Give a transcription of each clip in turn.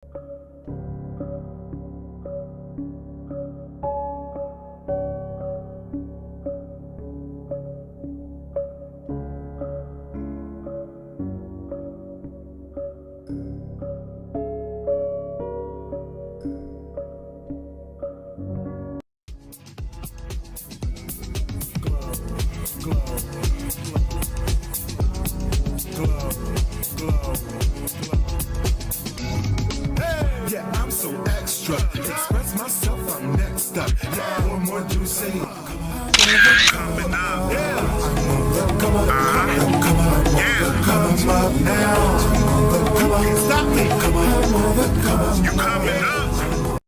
Yeah, I'm so extra. Express myself, I'm next up. Yeah, what more do you say? Coming up. Yeah. Come on, come up now. Come on, stop me. Come on, you coming up.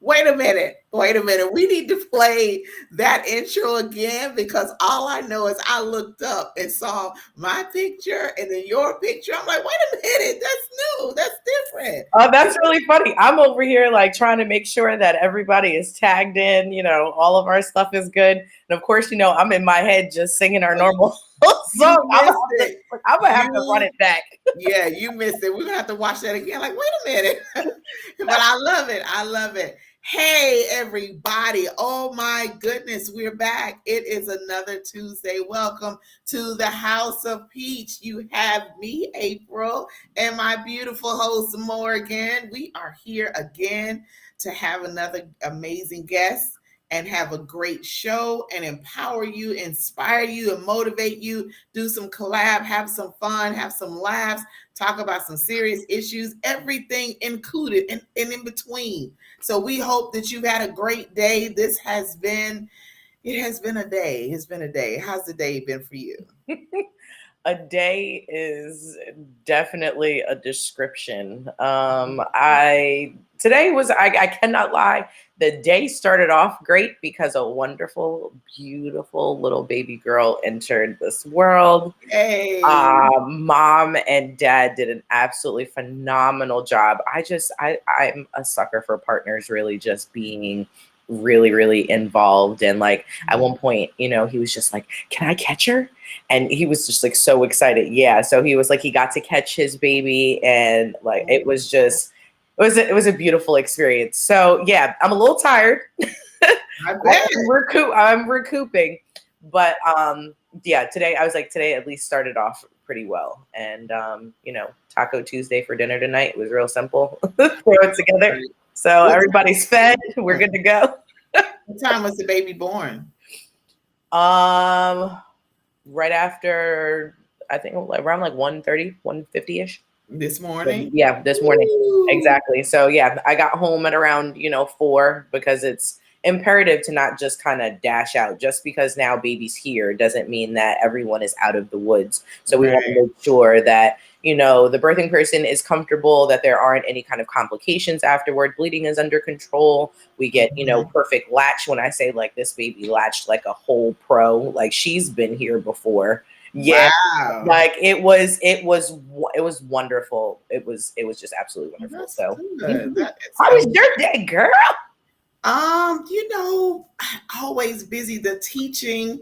Wait a minute. Wait a minute. We need to play that intro again because all I know is I looked up and saw my picture and then your picture. I'm like, wait a minute. That's new. That's different. Oh, that's really funny. I'm over here like trying to make sure that everybody is tagged in, all of our stuff is good. And of course, I'm in my head just singing our normal song. I'm gonna have to run it back. Yeah, you missed it. We're gonna have to watch that again. Like, wait a minute. But I love it. I love it. Hey, everybody. Oh my goodness, we're back. It is another Tuesday. Welcome to the House of Peach. You have me, April, and my beautiful host, Morgan. We are here again to have another amazing guest and have a great show and empower you, inspire you, and motivate you, do some collab, have some fun, have some laughs, talk about some serious issues, everything included and in between. So we hope that you've had a great day. It has been a day. It's been a day. How's the day been for you? A day is definitely a description. I cannot lie. The day started off great because a wonderful, beautiful little baby girl entered this world. Hey. Mom and dad did an absolutely phenomenal job. I'm a sucker for partners really just being really, really involved. And like at one point, he was just like, "Can I catch her?" And he was just like so excited. Yeah. So he was like, he got to catch his baby, and like it was a beautiful experience. So yeah, I'm a little tired. I'm recouping. But yeah, today at least started off pretty well. And Taco Tuesday for dinner tonight. It was real simple. Throw it together. So everybody's fed. We're good to go. What time was the baby born? Right after, I think around like 1:30, 1:50-ish. This morning? Yeah, this morning. Ooh. Exactly. So yeah, I got home at around 4 because it's imperative to not just kind of dash out. Just because now baby's here doesn't mean that everyone is out of the woods. So we want to make sure that the birthing person is comfortable, that there aren't any kind of complications afterward. Bleeding is under control. We get perfect latch. When I say like this baby latched like a whole pro, like she's been here before. Yeah, wow. Like it was wonderful. It was just absolutely wonderful. That's so how was your day, girl? Always busy the teaching.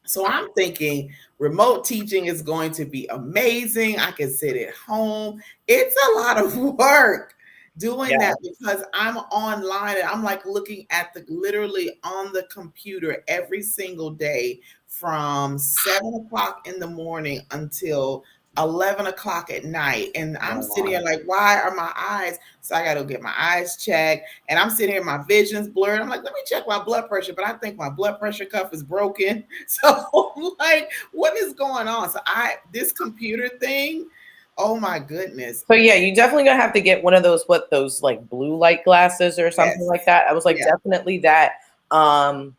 So I'm thinking remote teaching is going to be amazing. I can sit at home. It's a lot of work doing that because I'm online and I'm like looking at literally on the computer every single day from 7:00 in the morning until 11:00 at night. And I'm sitting here like, why are my eyes? So I got to get my eyes checked. And I'm sitting here, my vision's blurred. I'm like, let me check my blood pressure. But I think my blood pressure cuff is broken. So I'm like, what is going on? So this computer thing, oh my goodness. So yeah, you definitely gonna have to get one of those like blue light glasses or something like that. I was like, definitely that. And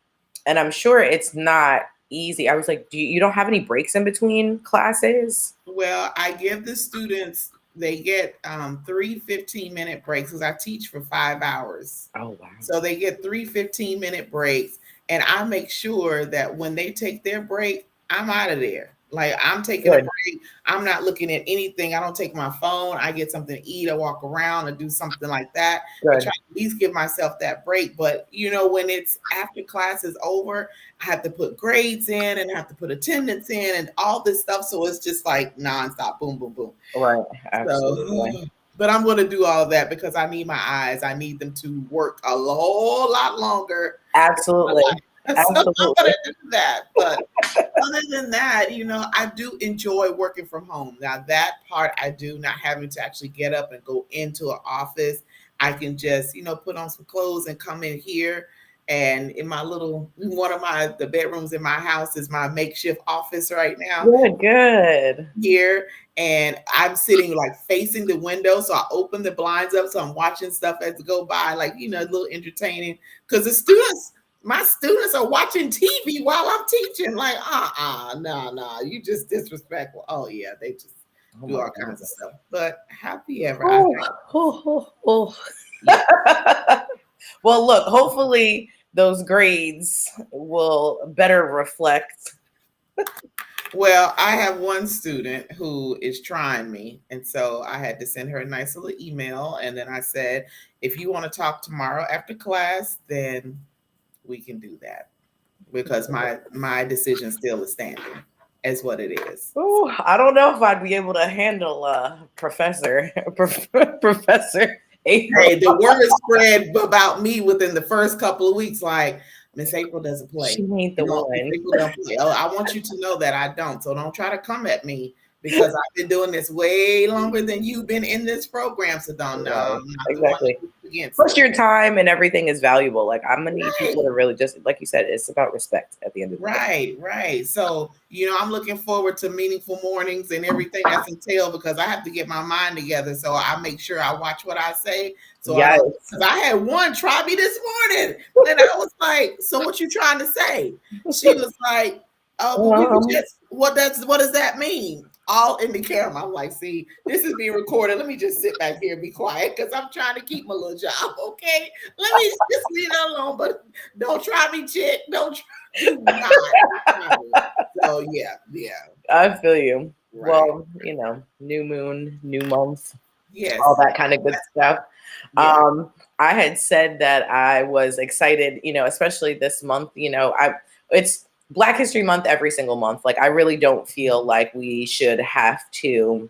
I'm sure it's not easy. I was like, you don't have any breaks in between classes? Well, I give the students, they get 3 15-minute breaks because I teach for 5 hours. Oh, wow. So they get 3 15-minute breaks. And I make sure that when they take their break, I'm out of there. Like I'm taking a break. I'm not looking at anything. I don't take my phone. I get something to eat. I walk around and do something like that. I try to at least give myself that break. But when it's after class is over, I have to put grades in and I have to put attendance in and all this stuff. So it's just like nonstop, boom, boom, boom. Right. Absolutely. But I'm going to do all of that because I need my eyes. I need them to work a whole lot longer. Absolutely. So I'm going to do that. But other than that, I do enjoy working from home. Now, that part I do, not having to actually get up and go into an office. I can just, put on some clothes and come in here. And in my one of the bedrooms in my house is my makeshift office right now. Good. Here. And I'm sitting like facing the window. So I open the blinds up. So I'm watching stuff as it go by, like, a little entertaining. Because my students are watching TV while I'm teaching. Like, no, you just disrespectful. Oh yeah, they just do all kinds of stuff. But happy ever. Well, look, hopefully those grades will better reflect. Well, I have one student who is trying me. And so I had to send her a nice little email. And then I said, if you want to talk tomorrow after class, then we can do that. Because my decision still is standing as what it is. Oh, I don't know if I'd be able to handle Professor April. Hey, the word spread about me within the first couple of weeks, like, Miss April doesn't play. She ain't the one. April don't play. Oh, I want you to know that I don't. So don't try to come at me because I've been doing this way longer than you've been in this program. So don't know. Exactly. Plus, your time and everything is valuable. Like, I'm gonna need people to really just, like you said, it's about respect at the end of the day. Right. So, I'm looking forward to meaningful mornings and everything that's entailed because I have to get my mind together. So I make sure I watch what I say. So yes. I had one try me this morning, and I was like, "So what you trying to say?" She was like, what does that mean? All in the camera. I'm like, see, this is being recorded. Let me just sit back here and be quiet because I'm trying to keep my little job. Okay, let me just leave it alone. But don't try me, chick. Don't try. So yeah. I feel you. Right. Well, new moon, new month. Yes. All that kind of good stuff. Yeah. I had said that I was excited, especially this month. It's Black History Month every single month. Like, I really don't feel like we should have to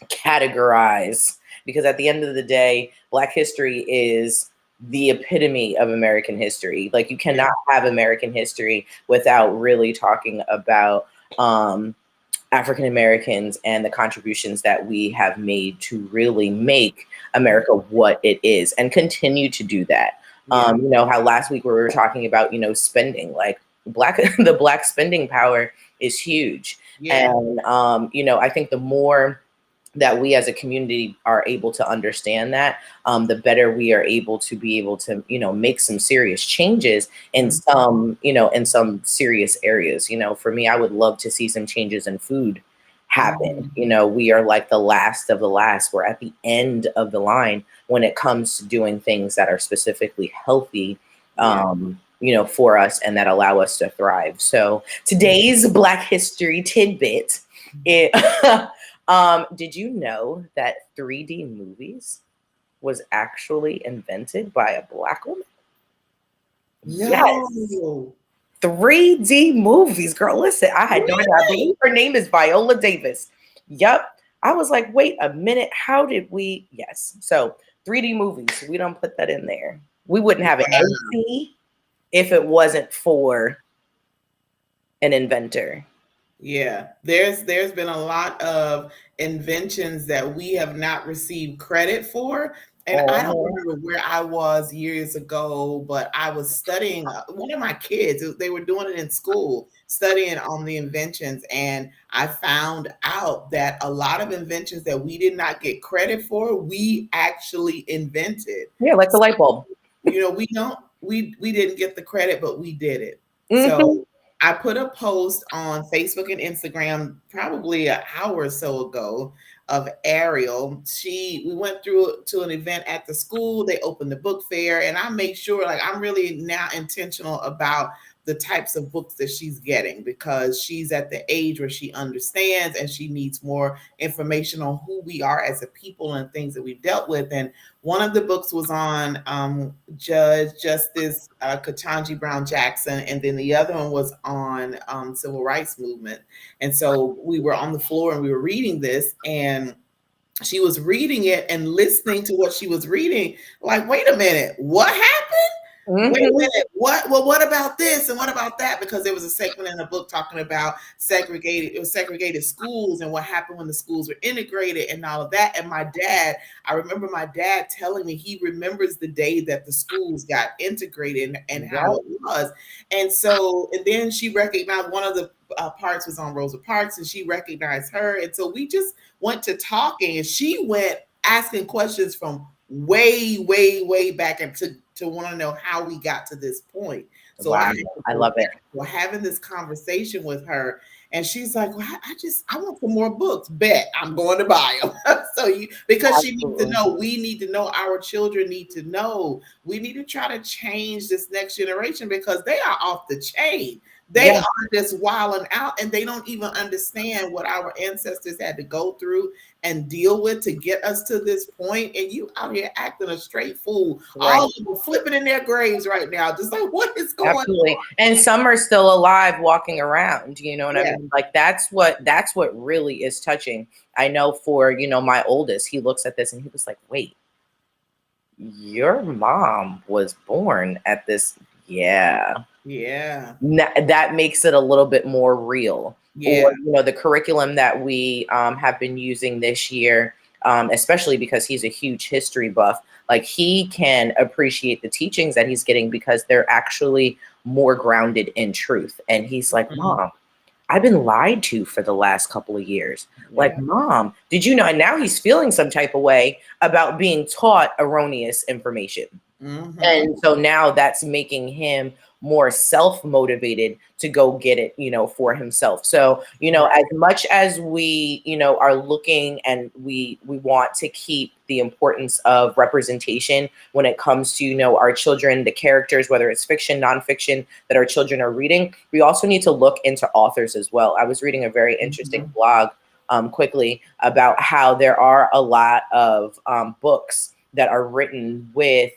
categorize because at the end of the day, Black history is the epitome of American history. Like, you cannot have American history without really talking about African Americans and the contributions that we have made to really make America what it is and continue to do that. Yeah. How last week we were talking about, spending, like, the Black spending power is huge. Yeah. And, I think the more that we as a community are able to understand that, the better we are able to make some serious changes in some, in some serious areas. For me, I would love to see some changes in food happen. We are like the last of the last. We're at the end of the line when it comes to doing things that are specifically healthy, for us and that allow us to thrive. So today's Black History tidbit, did you know that 3D movies was actually invented by a Black woman? No. Yes. 3D movies, girl. Listen, I had no idea. I believe her name is Viola Davis. Yep. I was like, wait a minute. How did we? Yes. So 3D movies, we don't put that in there. We wouldn't have an AC if it wasn't for an inventor. Yeah, there's been a lot of inventions that we have not received credit for. And I don't remember where I was years ago, but I was studying one of my kids. They were doing it in school, studying on the inventions. And I found out that a lot of inventions that we did not get credit for, we actually invented. Yeah, like the light bulb. We didn't get the credit, but we did it. So I put a post on Facebook and Instagram probably an hour or so ago of Ariel. We went through to an event at the school. They opened the book fair, and I make sure, like, I'm really now intentional about the types of books that she's getting because she's at the age where she understands and she needs more information on who we are as a people and things that we've dealt with. And one of the books was on Justice Ketanji Brown Jackson, and then the other one was on civil rights movement. And so we were on the floor and we were reading this, and she was reading it and listening to what she was reading, like, wait a minute, what happened? Wait a minute, what? Well, what about this and what about that? Because there was a segment in the book talking about segregated schools and what happened when the schools were integrated and all of that. And I remember my dad telling me he remembers the day that the schools got integrated and how it was. And so, and then she recognized one of the parts was on Rosa Parks, and she recognized her. And so we just went to talking, and she went asking questions from way back and to want to know how we got to this point. So wow, I love it. We're having this conversation with her, and she's like, well, I want some more books. Bet I'm going to buy them. Because Absolutely. She needs to know, we need to know, our children need to know, we need to try to change this next generation because they are off the chain. They are just wilding out, and they don't even understand what our ancestors had to go through and deal with to get us to this point. And you out here acting a straight fool. Right. All of them flipping in their graves right now. Just like, what is going on? And some are still alive walking around, you know what I mean? Like that's what really is touching. I know for, my oldest, he looks at this and he was like, wait, your mom was born at this. Yeah. That makes it a little bit more real. Or, the curriculum that we have been using this year, especially because he's a huge history buff, like he can appreciate the teachings that he's getting because they're actually more grounded in truth. And he's like, Mom, I've been lied to for the last couple of years. Like, Mom, did you know? And now he's feeling some type of way about being taught erroneous information. And so now that's making him more self-motivated to go get it, for himself. So, as much as we, are looking and we want to keep the importance of representation when it comes to, our children, the characters, whether it's fiction, nonfiction that our children are reading, we also need to look into authors as well. I was reading a very interesting blog quickly about how there are a lot of books that are written with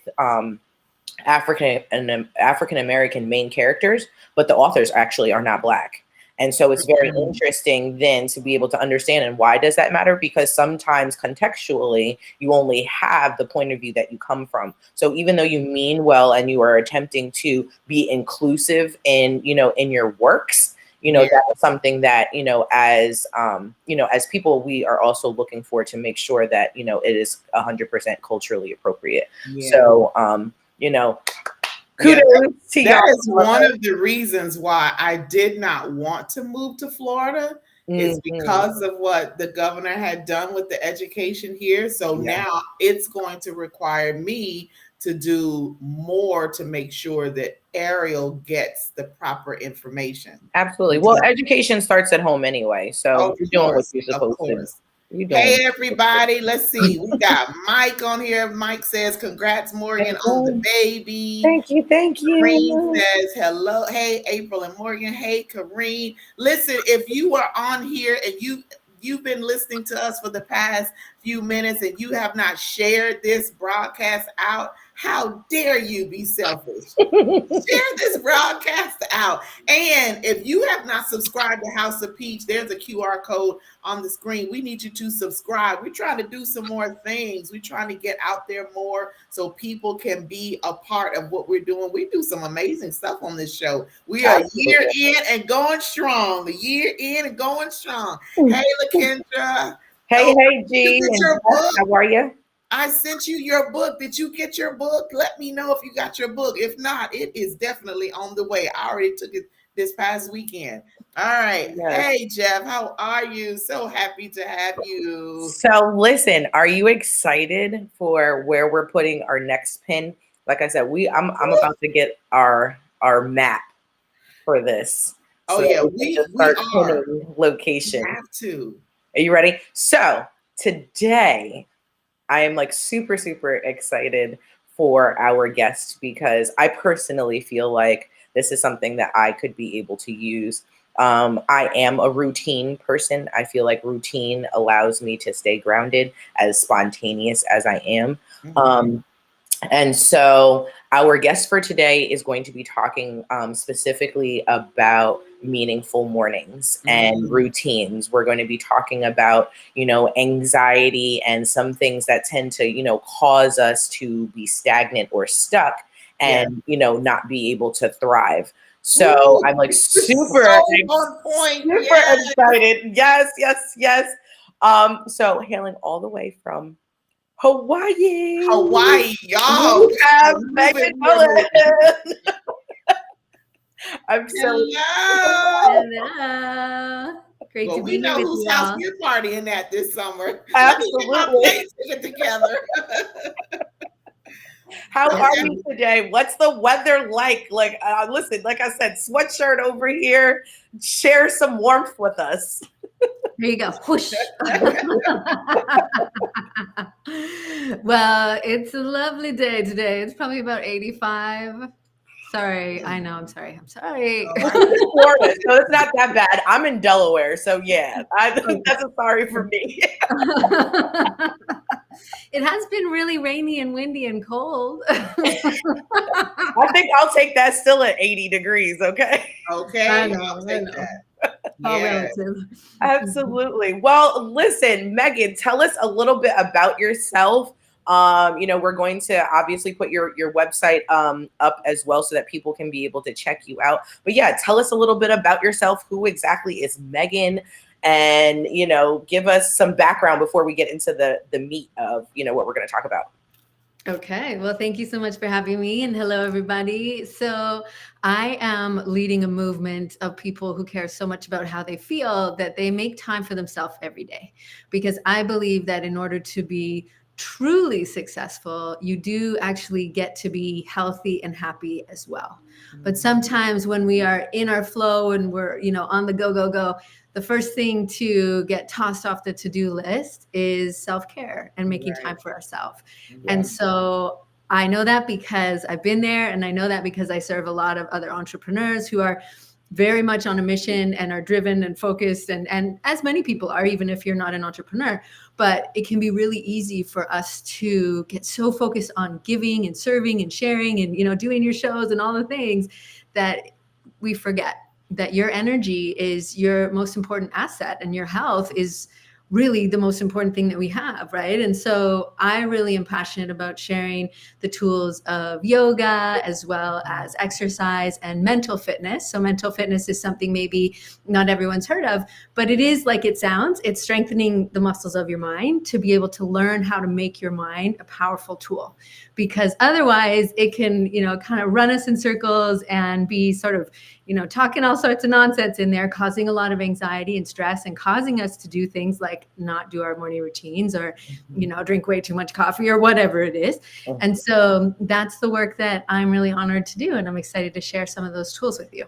African American main characters, but the authors actually are not Black. And so it's very interesting then to be able to understand. And why does that matter? Because sometimes contextually, you only have the point of view that you come from. So even though you mean well and you are attempting to be inclusive in, in your works, that is something that, as people, we are also looking for to make sure that, it is 100% culturally appropriate. So, kudos to that is one of the reasons why I did not want to move to Florida. Is because of what the governor had done with the education here. So now it's going to require me to do more to make sure that Ariel gets the proper information. Absolutely. Well, education starts at home anyway. So you're doing what you're supposed to do. Hey, everybody. Let's see. We got Mike on here. Mike says, congrats, Morgan, on the baby. Thank you. Kareen says, hello. Hey, April and Morgan. Hey, Kareen. Listen, if you are on here and you've been listening to us for the past few minutes and you have not shared this broadcast out, how dare you be selfish? Share this broadcast out. And if you have not subscribed to House of Peach, there's a QR code on the screen. We need you to subscribe. We're trying to do some more things. We're trying to get out there more so people can be a part of what we're doing. We do some amazing stuff on this show. We are year in and going strong. The year in and going strong. Hey, LaKendra. Hey, G. How are you? I sent you your book. Did you get your book? Let me know if you got your book. If not, it is definitely on the way. I already took it this past weekend. All right. Yes. Hey, Jeff, how are you? So happy to have you. So listen, are you excited for where we're putting our next pin? Like I said, I'm about to get our map for this. Oh, so yeah, we are. Location. We have to. Are you ready? So today, I am like super excited for our guest because I personally feel like this is something that I could be able to use. I am a routine person. I feel like routine allows me to stay grounded, as spontaneous as I am. And so our guest for today is going to be talking specifically about meaningful mornings and routines. We're going to be talking about, anxiety and some things that tend to, cause us to be stagnant or stuck and, not be able to thrive. So I'm like super, on point. super excited. Yes, yes, yes. So hailing all the way from Hawaii, y'all. we have Megan Mullen. I'm so Hello. Great to be we know here with whose you house all. we're partying at this summer. Absolutely. Get together. How are we today? What's the weather like? Listen, like I said, sweatshirt over here. Share some warmth with us. Here you go. Whoosh. Well, it's a lovely day today. It's probably about 85. Sorry. I know. I'm sorry. I'm sorry. Florida, so it's not that bad. I'm in Delaware, so yeah, that's a sorry for me. It has been really rainy and windy and cold. I think I'll take that still at 80 degrees, okay? Okay. I know. All relative. Absolutely. Well, listen, Megan, tell us a little bit about yourself. We're going to obviously put your website up as well so that people can be able to check you out. But yeah, tell us a little bit about yourself. Who exactly is Megan? And, give us some background before we get into the meat of, what we're going to talk about. Okay, well, thank you so much for having me, and hello, everybody. So I am leading a movement of people who care so much about how they feel that they make time for themselves every day, because I believe that in order to be truly successful, you do actually get to be healthy and happy as well. But sometimes when we are in our flow and we're, on the go, the first thing to get tossed off the to-do list is self-care and making time for ourselves. And so I know that because I've been there, and I know that because I serve a lot of other entrepreneurs who are very much on a mission and are driven and focused, and as many people are, even if you're not an entrepreneur. But it can be really easy for us to get so focused on giving and serving and sharing and, doing your shows and all the things that we forget that your energy is your most important asset, and your health is really the most important thing that we have, right? And so I really am passionate about sharing the tools of yoga as well as exercise and mental fitness. So mental fitness is something maybe not everyone's heard of, but it is like it sounds. It's strengthening the muscles of your mind to be able to learn how to make your mind a powerful tool, because otherwise it can, kind of run us in circles and be sort of, talking all sorts of nonsense in there, causing a lot of anxiety and stress, and causing us to do things like not do our morning routines or, drink way too much coffee or whatever it is. And so that's the work that I'm really honored to do. And I'm excited to share some of those tools with you.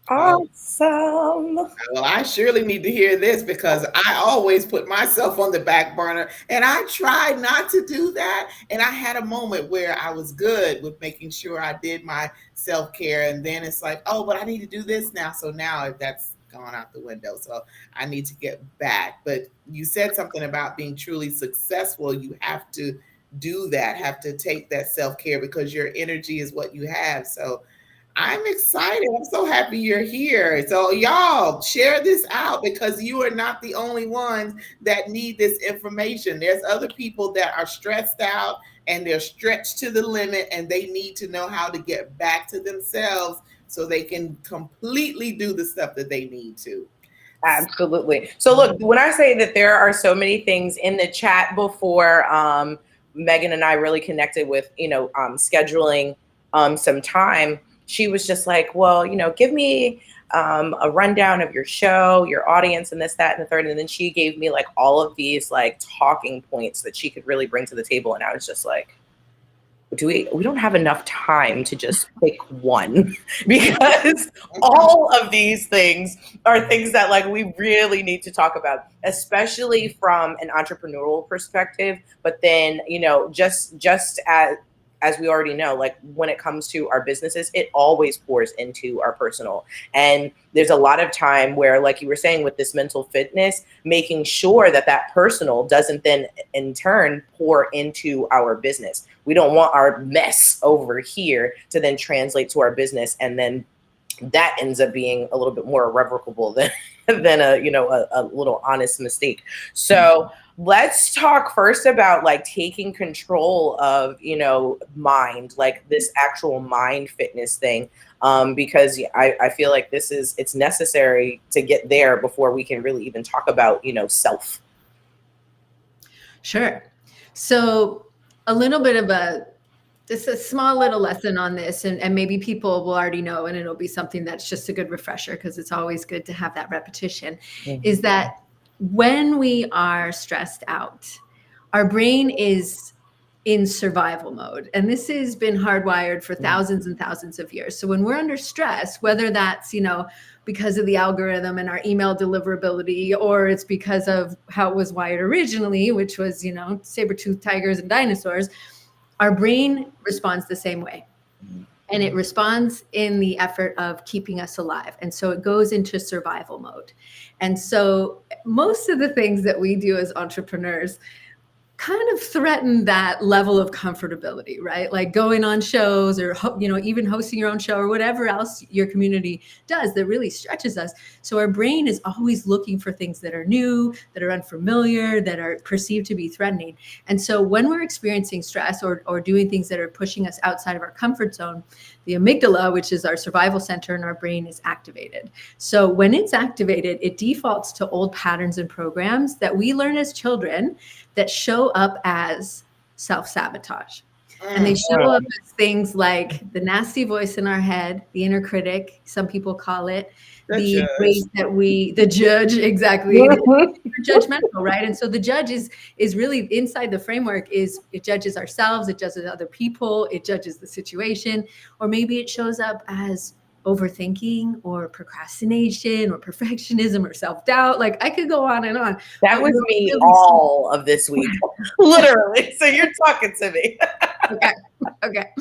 Awesome. Well, I surely need to hear this, because I always put myself on the back burner, and I tried not to do that. And I had a moment where I was good with making sure I did my self-care, and then it's like, oh, but I need to do this now. So now that's gone out the window. So I need to get back. But you said something about being truly successful. You have to do that, have to take that self-care, because your energy is what you have. So I'm excited. I'm so happy you're here. So y'all share this out, because you are not the only ones that need this information. There's other people that are stressed out and they're stretched to the limit, and they need to know how to get back to themselves so they can completely do the stuff that they need to. Absolutely. So look, when I say that there are so many things in the chat before Megan and I really connected with, scheduling some time, she was just like, well, give me a rundown of your show, your audience, and this, that, and the third. And then she gave me like all of these like talking points that she could really bring to the table. And I was just like, we don't have enough time to just pick one, because all of these things are things that like we really need to talk about, especially from an entrepreneurial perspective. But then, just as we already know, like when it comes to our businesses, it always pours into our personal. And there's a lot of time where, like you were saying, with this mental fitness, making sure that that personal doesn't then in turn pour into our business. We don't want our mess over here to then translate to our business and then that ends up being a little bit more irrevocable than than a, you know, a little honest mistake. So let's talk first about like taking control of, you know, mind, like this actual mind fitness thing. Because I feel like it's necessary to get there before we can really even talk about, you know, self. Sure. So a little bit of just a small little lesson on this, and maybe people will already know, and it'll be something that's just a good refresher because it's always good to have that repetition, is that when we are stressed out, our brain is in survival mode. And this has been hardwired for thousands and thousands of years. So when we're under stress, whether that's, you know, because of the algorithm and our email deliverability, or it's because of how it was wired originally, which was, you know, saber-toothed tigers and dinosaurs, our brain responds the same way. And it responds in the effort of keeping us alive. And so it goes into survival mode. And so most of the things that we do as entrepreneurs kind of threaten that level of comfortability, right? Like going on shows or, you know, even hosting your own show or whatever else your community does that really stretches us. So our brain is always looking for things that are new, that are unfamiliar, that are perceived to be threatening. And so when we're experiencing stress or doing things that are pushing us outside of our comfort zone, the amygdala, which is our survival center in our brain, is activated. So when it's activated, it defaults to old patterns and programs that we learn as children that show up as self-sabotage. And they show up as things like the nasty voice in our head, the inner critic, some people call it, the ways that the judge, exactly, judgmental, right? And so the judge is really inside the framework, is it judges ourselves, it judges other people, it judges the situation, or maybe it shows up as overthinking or procrastination or perfectionism or self-doubt. Like I could go on and on. That was me all of this week, literally. So you're talking to me. Okay.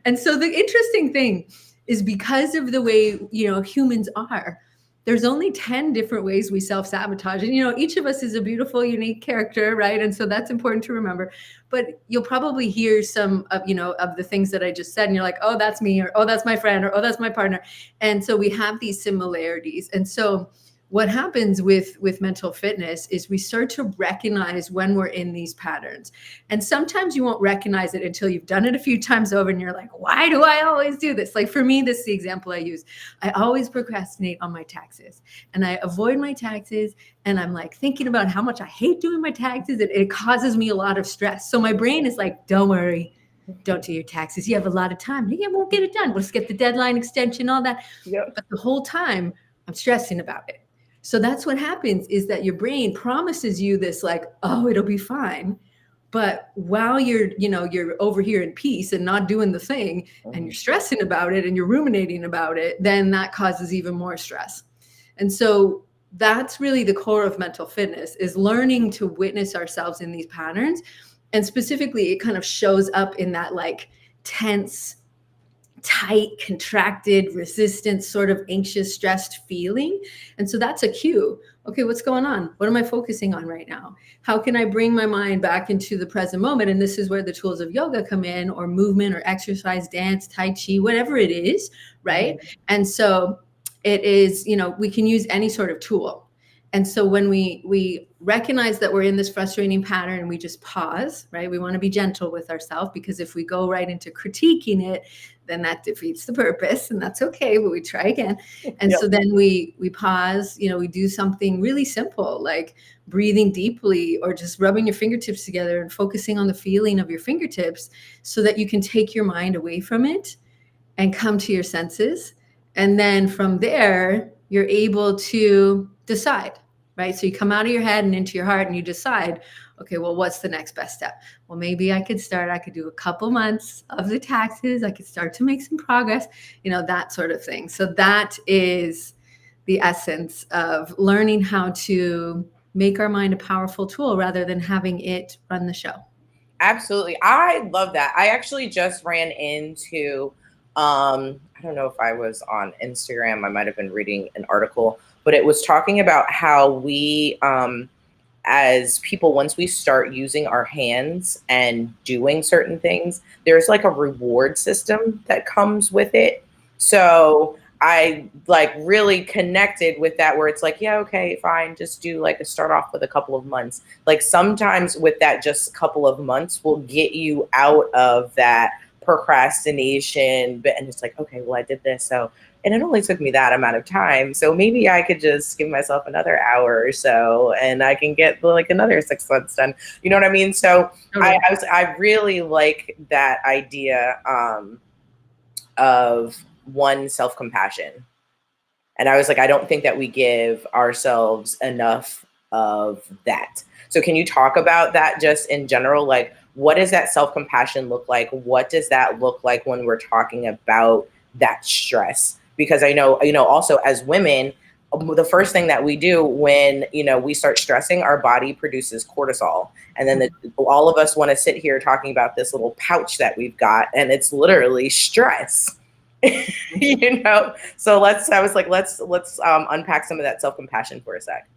And so the interesting thing is, because of the way, you know, humans are, there's only 10 different ways we self-sabotage. And, you know, each of us is a beautiful, unique character, right? And so that's important to remember. But you'll probably hear some of, you know, of the things that I just said, and you're like, oh, that's me, or oh, that's my friend, or oh, that's my partner. And so we have these similarities. And so what happens with mental fitness is we start to recognize when we're in these patterns. And sometimes you won't recognize it until you've done it a few times over and you're like, why do I always do this? Like for me, this is the example I use. I always procrastinate on my taxes, and I avoid my taxes, and I'm like thinking about how much I hate doing my taxes. It causes me a lot of stress. So my brain is like, don't worry, don't do your taxes. You have a lot of time. Yeah, we'll get it done. We'll just get the deadline extension, all that. Yep. But the whole time I'm stressing about it. So that's what happens, is that your brain promises you this, like, oh, it'll be fine. But while you're over here in peace and not doing the thing, and you're stressing about it and you're ruminating about it, then that causes even more stress. And so that's really the core of mental fitness, is learning to witness ourselves in these patterns. And specifically, it kind of shows up in that like tense, tight, contracted, resistant, sort of anxious, stressed feeling. And so that's a cue. Okay, what's going on? What am I focusing on right now? How can I bring my mind back into the present moment? And this is where the tools of yoga come in, or movement, or exercise, dance, tai chi, whatever it is, right? And so it is, you know, we can use any sort of tool. And so when we recognize that we're in this frustrating pattern, and we just pause, right? We want to be gentle with ourselves, because if we go right into critiquing it, then that defeats the purpose, and that's okay, but we try again. And so then we pause, you know, we do something really simple, like breathing deeply, or just rubbing your fingertips together and focusing on the feeling of your fingertips, so that you can take your mind away from it and come to your senses. And then from there, you're able to decide, right? So you come out of your head and into your heart, and you decide, okay, well, what's the next best step? Well, maybe I could do a couple months of the taxes. I could start to make some progress, you know, that sort of thing. So that is the essence of learning how to make our mind a powerful tool rather than having it run the show. Absolutely. I love that. I actually just ran into, I don't know if I was on Instagram, I might've been reading an article, but it was talking about how we, as people, once we start using our hands and doing certain things, there's like a reward system that comes with it. So I like really connected with that where it's like, yeah, okay, fine, just do like a start off with a couple of months. Like sometimes with that just a couple of months will get you out of that procrastination but and it's like, okay, well I did this, so and it only took me that amount of time, so maybe I could just give myself another hour or so and I can get like another 6 months done. You know what I mean? So I really like that idea of one, self-compassion. And I was like, I don't think that we give ourselves enough of that. So can you talk about that just in general? Like, what does that self-compassion look like? What does that look like when we're talking about that stress? Because I know, also as women, the first thing that we do when, we start stressing, our body produces cortisol. And then all of us want to sit here talking about this little pouch that we've got, and it's literally stress. So let's unpack some of that self-compassion for a sec.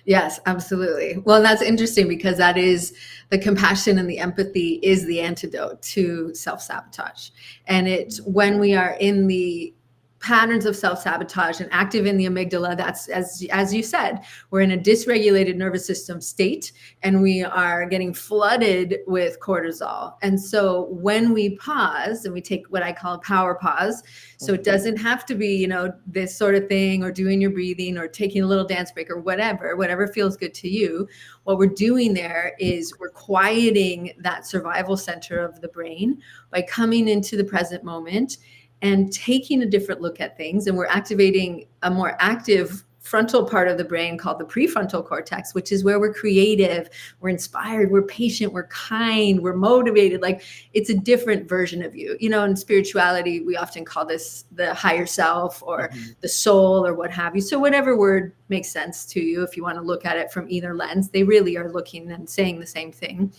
Yes, absolutely. Well, that's interesting because that is the compassion and the empathy is the antidote to self-sabotage. And it's when we are in the patterns of self-sabotage and active in the amygdala, that's as you said, we're in a dysregulated nervous system state and we are getting flooded with cortisol. And so when we pause and we take what I call a power pause, so it doesn't have to be, this sort of thing or doing your breathing or taking a little dance break or whatever feels good to you. What we're doing there is we're quieting that survival center of the brain by coming into the present moment and taking a different look at things. And we're activating a more active frontal part of the brain called the prefrontal cortex, which is where we're creative, we're inspired, we're patient, we're kind, we're motivated. Like it's a different version of you. In spirituality, we often call this the higher self or the soul or what have you. So whatever word makes sense to you, if you want to look at it from either lens, they really are looking and saying the same thing.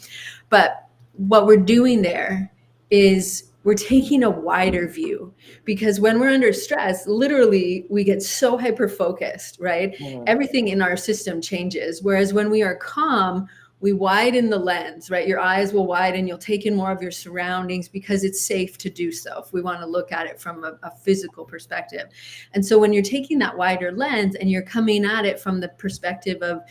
But what we're doing there is we're taking a wider view, because when we're under stress, literally we get so hyper focused, right? Everything in our system changes. Whereas when we are calm, we widen the lens, right? Your eyes will widen, you'll take in more of your surroundings because it's safe to do so if we want to look at it from a physical perspective. And so when you're taking that wider lens and you're coming at it from the perspective of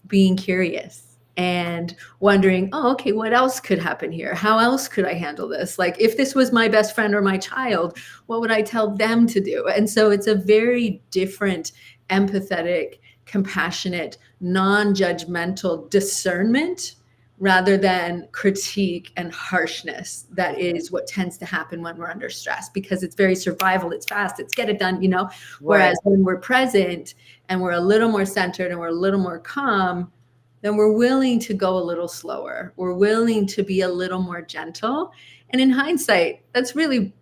being curious, and wondering, oh, okay, what else could happen here? How else could I handle this? Like if this was my best friend or my child, what would I tell them to do? And so it's a very different, empathetic, compassionate, non-judgmental discernment rather than critique and harshness. That is what tends to happen when we're under stress, because it's very survival, it's fast, it's get it done, Whereas when we're present and we're a little more centered and we're a little more calm, then we're willing to go a little slower. We're willing to be a little more gentle. And in hindsight, that's really,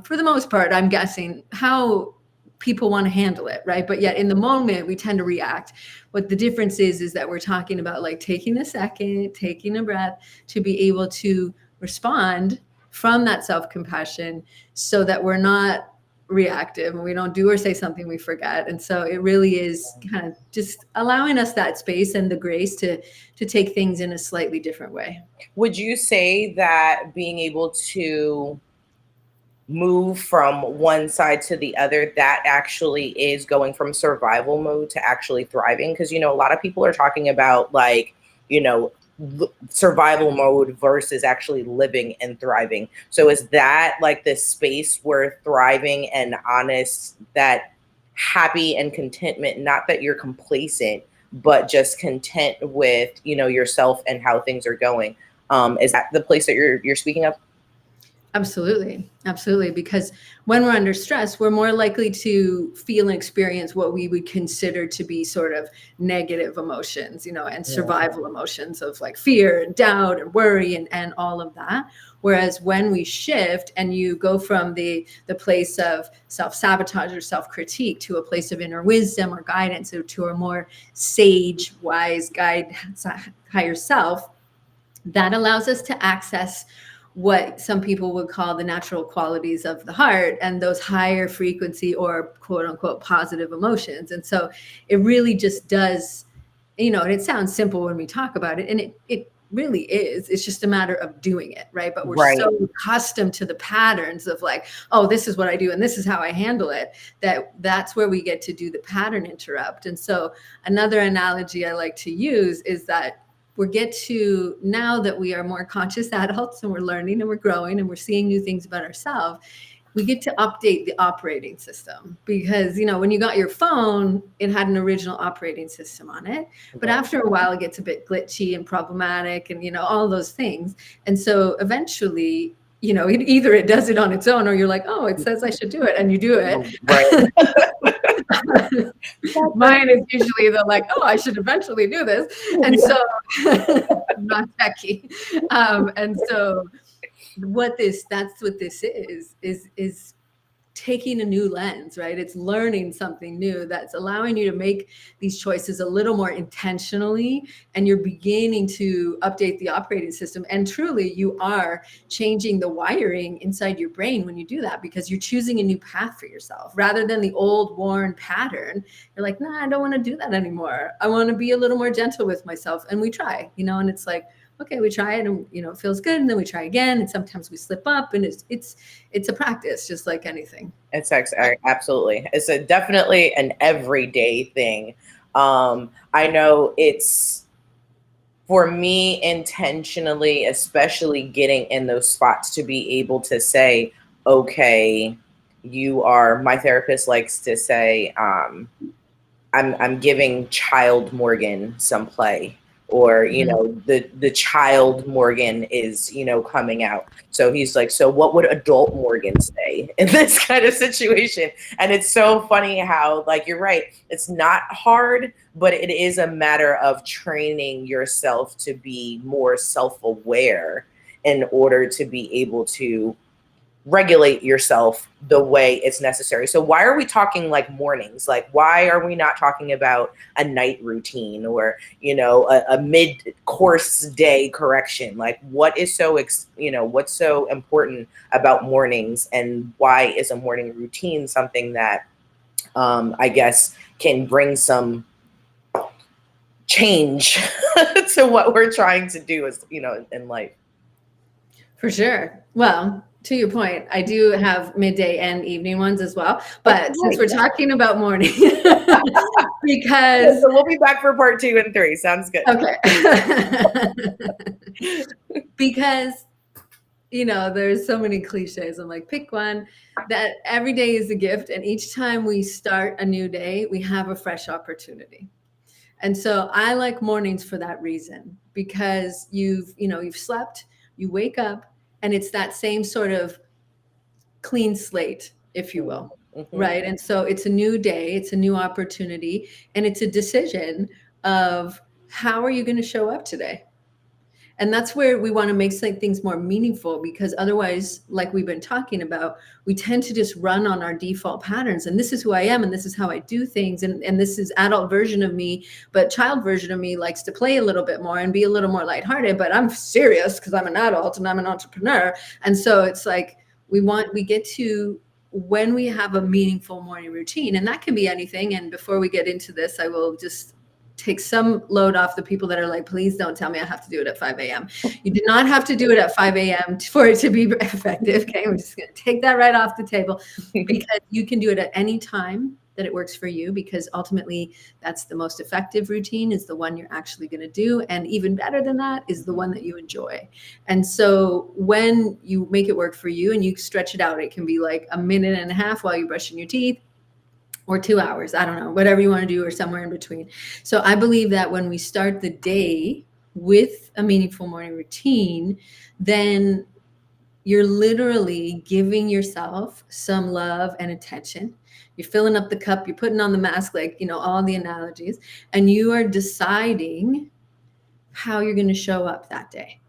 for the most part, I'm guessing how people want to handle it, right? But yet in the moment, we tend to react. What the difference is that we're talking about like taking a second, taking a breath to be able to respond from that self-compassion so that we're not reactive and we don't do or say something we forget. And so it really is kind of just allowing us that space and the grace to take things in a slightly different way. Would you say that being able to move from one side to the other, that actually is going from survival mode to actually thriving? Because, a lot of people are talking about like, survival mode versus actually living and thriving. So is that like this space where thriving and honest, that happy and contentment, not that you're complacent, but just content with, yourself and how things are going? Is that the place that you're speaking of? Absolutely. Absolutely. Because when we're under stress, we're more likely to feel and experience what we would consider to be sort of negative emotions, and survival emotions of like fear and doubt and worry and all of that. Whereas when we shift and you go from the place of self-sabotage or self-critique to a place of inner wisdom or guidance, or to a more sage, wise guide, higher self, that allows us to access what some people would call the natural qualities of the heart and those higher frequency or quote unquote positive emotions. And so it really just does, and it sounds simple when we talk about it, and it really is. It's just a matter of doing it, right? But we're Right. so accustomed to the patterns of like, oh, this is what I do and this is how I handle it, that's where we get to do the pattern interrupt. And so another analogy I like to use is that we get to, now that we are more conscious adults and we're learning and we're growing and we're seeing new things about ourselves, we get to update the operating system, because, you know, when you got your phone, it had an original operating system on it. But after a while, it gets a bit glitchy and problematic and, you know, all those things. And so eventually, you know, either it does it on its own or you're like, oh, it says I should do it. And you do it. Right. Mine is usually the like, oh, I should eventually do this. And so I'm not techie. And so that's what this is taking a new lens, right? It's learning something new that's allowing you to make these choices a little more intentionally, and you're beginning to update the operating system. And truly, you are changing the wiring inside your brain when you do that, because you're choosing a new path for yourself rather than the old worn pattern. You're like, nah, I don't want to do that anymore. I want to be a little more gentle with myself. And we try, you know, and it's like, okay, we try it and, you know, it feels good. And then we try again. And sometimes we slip up, and it's a practice, just like anything. It's absolutely. It's definitely an everyday thing. I know it's, for me, intentionally, especially getting in those spots to be able to say, okay, my therapist likes to say, I'm giving child Morgan some play. Or, you know, the child Morgan is, you know, coming out. So he's like, so what would adult Morgan say in this kind of situation? And it's so funny how, like, you're right. It's not hard, but it is a matter of training yourself to be more self-aware in order to be able to regulate yourself the way it's necessary. So why are we talking like mornings? Like, why are we not talking about a night routine or, you know, a mid-course day correction? Like, what is so, what's so important about mornings, and why is a morning routine something that I guess can bring some change to what we're trying to do, as, you know, in life? For sure. Well, to your point, I do have midday and evening ones as well. But since we're talking about morning, because so we'll be back for part 2 and 3. Sounds good. Okay. Because, you know, there's so many cliches. I'm like, pick one. That every day is a gift, and each time we start a new day, we have a fresh opportunity. And so I like mornings for that reason, because you've slept, you wake up, and it's that same sort of clean slate, if you will, right? And so it's a new day, it's a new opportunity, and it's a decision of how are you going to show up today? And that's where we want to make things more meaningful, because otherwise, like we've been talking about, we tend to just run on our default patterns. And this is who I am, and this is how I do things. And this is adult version of me, but child version of me likes to play a little bit more and be a little more lighthearted, but I'm serious because I'm an adult and I'm an entrepreneur. And so it's like, we get to, when we have a meaningful morning routine, and that can be anything. And before we get into this, I will just take some load off the people that are like, please don't tell me I have to do it at 5 a.m. You do not have to do it at 5 a.m. for it to be effective. Okay. I'm just going to take that right off the table, because you can do it at any time that it works for you, because ultimately that's the most effective routine, is the one you're actually going to do. And even better than that is the one that you enjoy. And so when you make it work for you and you stretch it out, it can be like a minute and a half while you're brushing your teeth, or 2 hours, I don't know, whatever you want to do, or somewhere in between. So I believe that when we start the day with a meaningful morning routine, then you're literally giving yourself some love and attention. You're filling up the cup, you're putting on the mask, like, you know, all the analogies, and you are deciding how you're going to show up that day.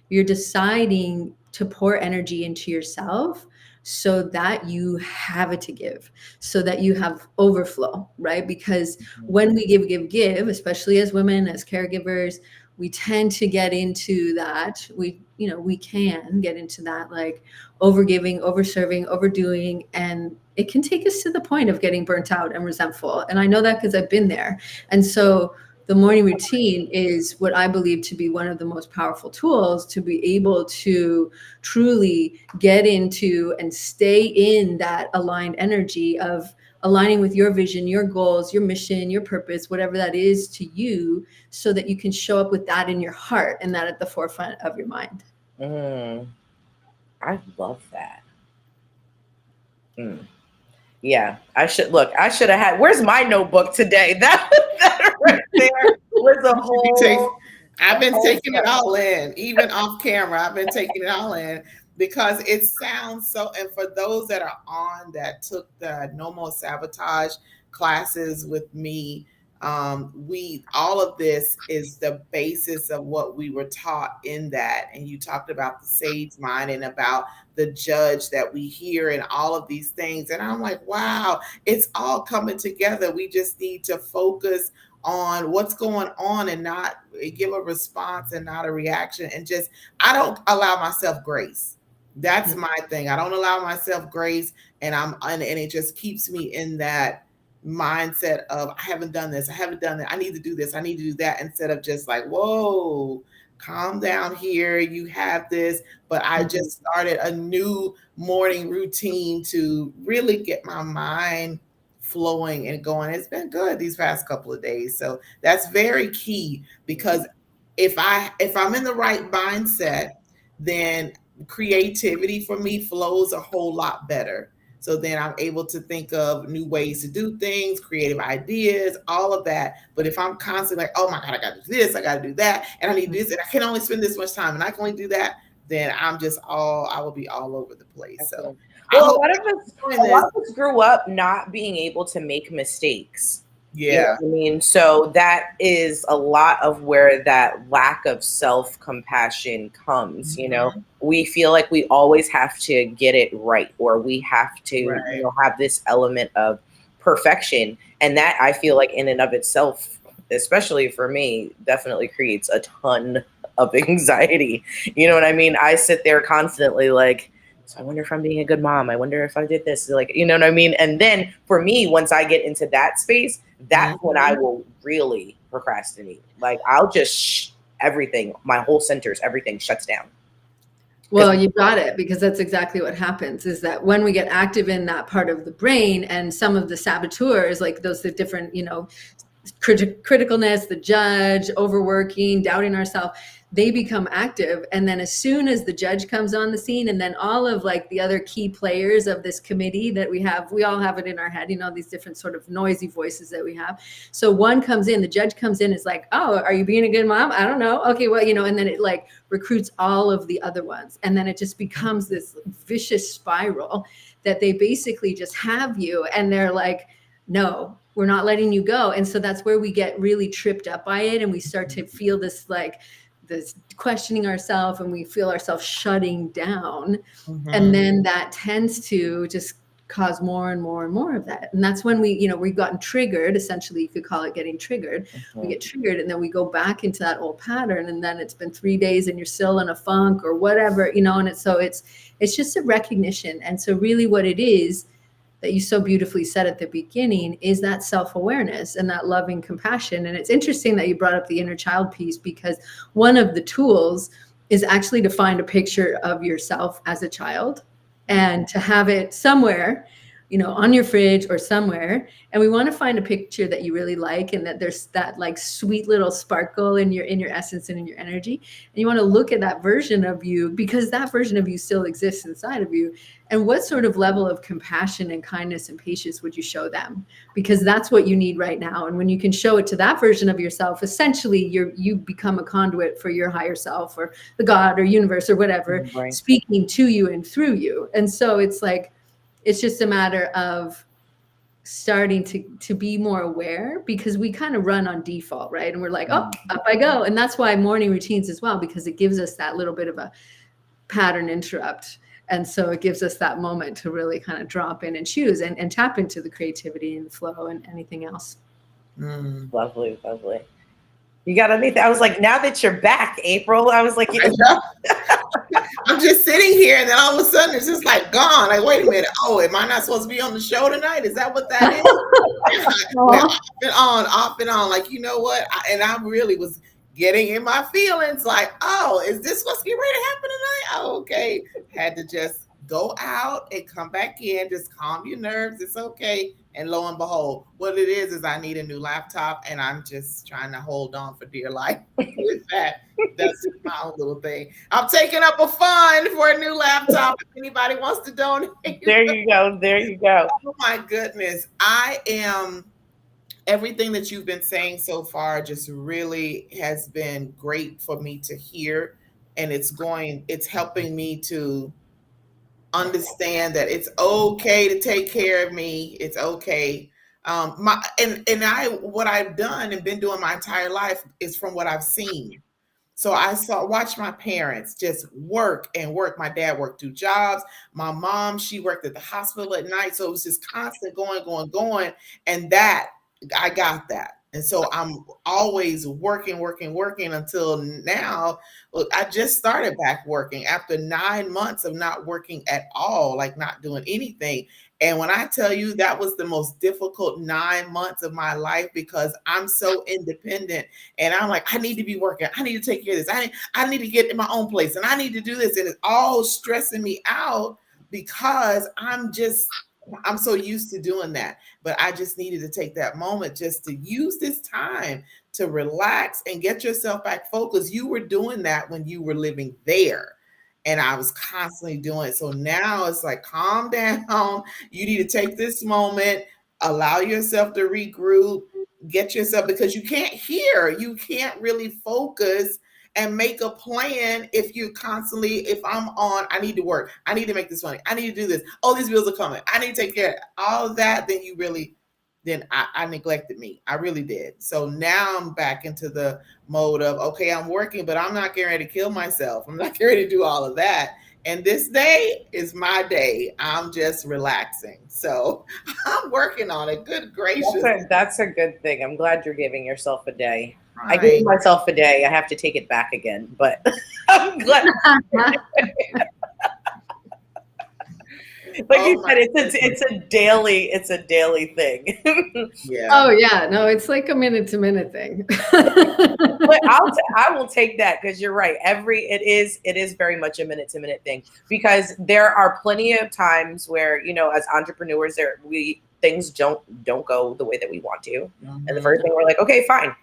You're deciding to pour energy into yourself so that you have it to give, so that you have overflow, right? Because when we give, especially as women, as caregivers, we tend to get into that. We can get into that, like overgiving, overserving, overdoing, and it can take us to the point of getting burnt out and resentful. And I know that because I've been there. And so the morning routine is what I believe to be one of the most powerful tools to be able to truly get into and stay in that aligned energy of aligning with your vision, your goals, your mission, your purpose, whatever that is to you, so that you can show up with that in your heart and that at the forefront of your mind. I love that. Yeah, I should have had. Where's my notebook today? That right there was a whole. I've been taking it all in, even off camera. I've been taking it all in because it sounds so. And for those that are on that took the No More Sabotage classes with me, all of this is the basis of what we were taught in that. And you talked about the sage mind and about the judge that we hear and all of these things. And I'm like, wow, it's all coming together. We just need to focus on what's going on and not give a response and not a reaction. And just, I don't allow myself grace. That's my thing. I don't allow myself grace. And it just keeps me in that mindset of, I haven't done this. I haven't done that. I need to do this. I need to do that. Instead of just like, whoa, calm down here. You have this. But I just started a new morning routine to really get my mind flowing and going. It's been good these past couple of days. So that's very key, because if I'm in the right mindset, then creativity for me flows a whole lot better. So then I'm able to think of new ways to do things, creative ideas, all of that. But if I'm constantly like, oh my God, I got to do this, I got to do that, and I need this, and I can only spend this much time, and I can only do that, then I will be all over the place. So well, a lot of us grew up not being able to make mistakes. Yeah. You know what I mean? So that is a lot of where that lack of self-compassion comes. You know, we feel like we always have to get it right, or we have to have this element of perfection. And that, I feel like, in and of itself, especially for me, definitely creates a ton of anxiety. You know what I mean? I sit there constantly like, so I wonder if I'm being a good mom. I wonder if I did this. Like, you know what I mean? And then for me, once I get into that space, that's when I will really procrastinate. Like, I'll just everything, my whole centers, everything shuts down. Well, you got it, because that's exactly what happens, is that when we get active in that part of the brain, and some of the saboteurs, like those, the different, criticalness, the judge, overworking, doubting ourselves, they become active. And then as soon as the judge comes on the scene, and then all of like the other key players of this committee that we all have it in our head, these different sort of noisy voices that we have. So one comes in, the judge comes in, is like, oh, are you being a good mom? I don't know. Okay, well, and then it like recruits all of the other ones. And then it just becomes this vicious spiral that they basically just have you, and they're like, no, we're not letting you go. And so that's where we get really tripped up by it. And we start to feel this questioning ourselves, and we feel ourselves shutting down. And then that tends to just cause more and more and more of that. And that's when we've gotten triggered. Essentially, you could call it getting triggered. We get triggered, and then we go back into that old pattern. And then it's been 3 days and you're still in a funk or whatever, and it's just a recognition. And so really what it is, that you so beautifully said at the beginning, is that self-awareness and that loving compassion. And it's interesting that you brought up the inner child piece, because one of the tools is actually to find a picture of yourself as a child, and to have it somewhere, on your fridge or somewhere. And we want to find a picture that you really like, and that there's that like sweet little sparkle in your essence and in your energy. And you want to look at that version of you, because that version of you still exists inside of you. And what sort of level of compassion and kindness and patience would you show them? Because that's what you need right now. And when you can show it to that version of yourself, essentially you become a conduit for your higher self, or the God or universe or whatever, speaking to you and through you. And so it's like, it's just a matter of starting to be more aware, because we kind of run on default, right? And we're like, oh, up I go. And that's why morning routines as well, because it gives us that little bit of a pattern interrupt. And so it gives us that moment to really kind of drop in and choose and tap into the creativity and flow and anything else. Lovely, lovely. You got anything? I was like, now that you're back, April, I was like, I'm just sitting here, and then all of a sudden it's just like gone. Like, wait a minute. Oh, am I not supposed to be on the show tonight? Is that what that is? We're off and on. Like, you know what? I really was getting in my feelings. Like, oh, is this what's getting ready to happen tonight? Oh, okay. Had to just go out and come back in. Just calm your nerves. It's okay. And lo and behold, what it is I need a new laptop, and I'm just trying to hold on for dear life with that. That's my own little thing. I'm taking up a fund for a new laptop. If anybody wants to donate. There you go. There you go. Oh my goodness. Everything that you've been saying so far just really has been great for me to hear. And it's helping me to understand that it's okay to take care of me. It's okay. What I've done and been doing my entire life is from what I've seen. So watched my parents just work and work. My dad worked 2 jobs. My mom, she worked at the hospital at night. So it was just constant going. And that, I got that. And so I'm always working until now. Look, I just started back working after 9 months of not working at all, like not doing anything. And when I tell you that was the most difficult 9 months of my life, because I'm so independent and I'm like, I need to be working. I need to take care of this. I need to get in my own place and I need to do this. And it's all stressing me out because I'm so used to doing that. But I just needed to take that moment just to use this time to relax and get yourself back focused. You were doing that when you were living there. And I was constantly doing it. So now it's like, calm down. You need to take this moment, allow yourself to regroup, get yourself, because you can't really focus and make a plan if I'm on, I need to work, I need to make this money, I need to do this, oh, these bills are coming, I need to take care of all of that, then I neglected me. I really did. So now I'm back into the mode of, okay, I'm working, but I'm not getting ready to kill myself. I'm not getting ready to do all of that. And this day is my day. I'm just relaxing. So I'm working on it. Good gracious. That's a good thing. I'm glad you're giving yourself a day. Right. I gave myself a day. I have to take it back again, but I'm glad. Like you said, it's a daily thing. Yeah. Oh yeah, no, it's like a minute to minute thing. But I will take that, because you're right. It is very much a minute to minute thing, because there are plenty of times where, as entrepreneurs, things don't go the way that we want to, and the first thing we're like, okay, fine,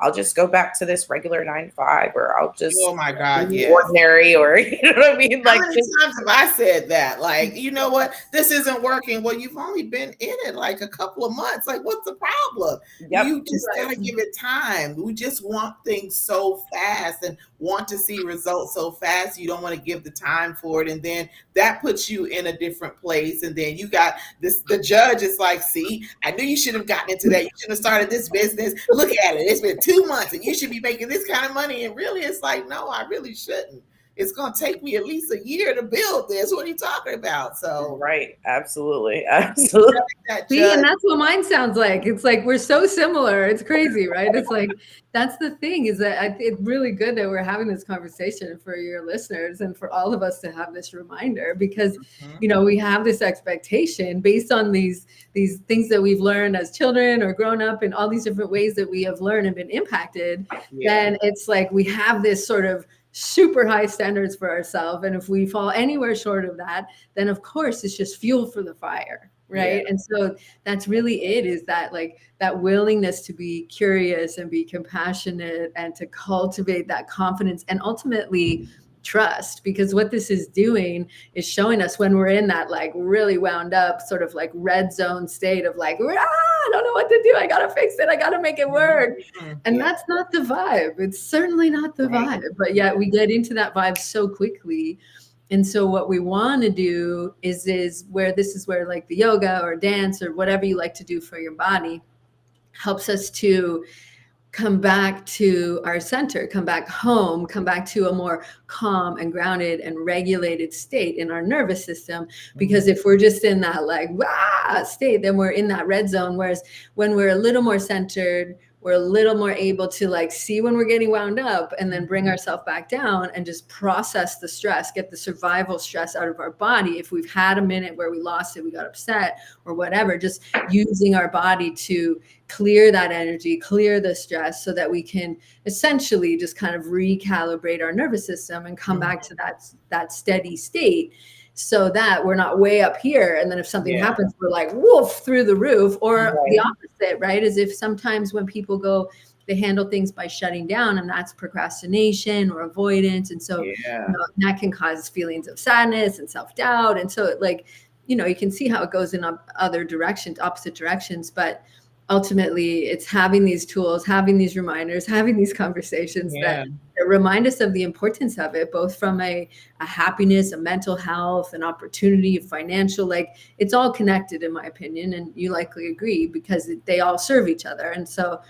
I'll just go back to this regular 9 to 5, or I'll just, oh my God, yes. ordinary, or you know what I mean? How many times have I said that? Like, you know what? This isn't working. Well, you've only been in it like a couple of months. Like, what's the problem? Yep. You just gotta give it time. We just want things so fast and want to see results so fast. You don't want to give the time for it. And then that puts you in a different place. And then you got this, the judge is like, see, I knew you should have gotten into that. You should have started this business. Look at it. It's been 2 months and you should be making this kind of money. And really, it's like, no, I really shouldn't. It's going to take me at least a year to build this. What are you talking about? So, right. Absolutely. See, and that's what mine sounds like. It's like, we're so similar. It's crazy, right? It's like, that's the thing, is that it's really good that we're having this conversation for your listeners and for all of us to have this reminder, because, we have this expectation based on these things that we've learned as children or grown up in all these different ways that we have learned and been impacted. Then it's like, we have this sort of super high standards for ourselves. And if we fall anywhere short of that, then of course it's just fuel for the fire. Right. Yeah. And so that's really it, is that like that willingness to be curious and be compassionate and to cultivate that confidence and ultimately trust, because what this is doing is showing us when we're in that like really wound up sort of like red zone state of like, I don't know what to do. I got to fix it. I got to make it work. And that's not the vibe. It's certainly not the vibe, but yet we get into that vibe so quickly. And so what we want to do is where like the yoga or dance or whatever you like to do for your body helps us to come back to our center, come back home, come back to a more calm and grounded and regulated state in our nervous system. Because if we're just in that like state, then we're in that red zone. Whereas when we're a little more centered, we're a little more able to like see when we're getting wound up and then bring ourselves back down and just process the stress, get the survival stress out of our body. If we've had a minute where we lost it, we got upset or whatever, just using our body to clear that energy, clear the stress so that we can essentially just kind of recalibrate our nervous system and come back to that steady state, so that we're not way up here. And then if something happens, we're like, woof, through the roof. Or the opposite, right? Is if sometimes when people go, they handle things by shutting down, and that's procrastination or avoidance. And so that can cause feelings of sadness and self-doubt. And so like, you can see how it goes in other directions, opposite directions. But ultimately, it's having these tools, having these reminders, having these conversations that remind us of the importance of it, both from a happiness, a mental health, an opportunity, financial, like it's all connected in my opinion. And you likely agree, because they all serve each other. And so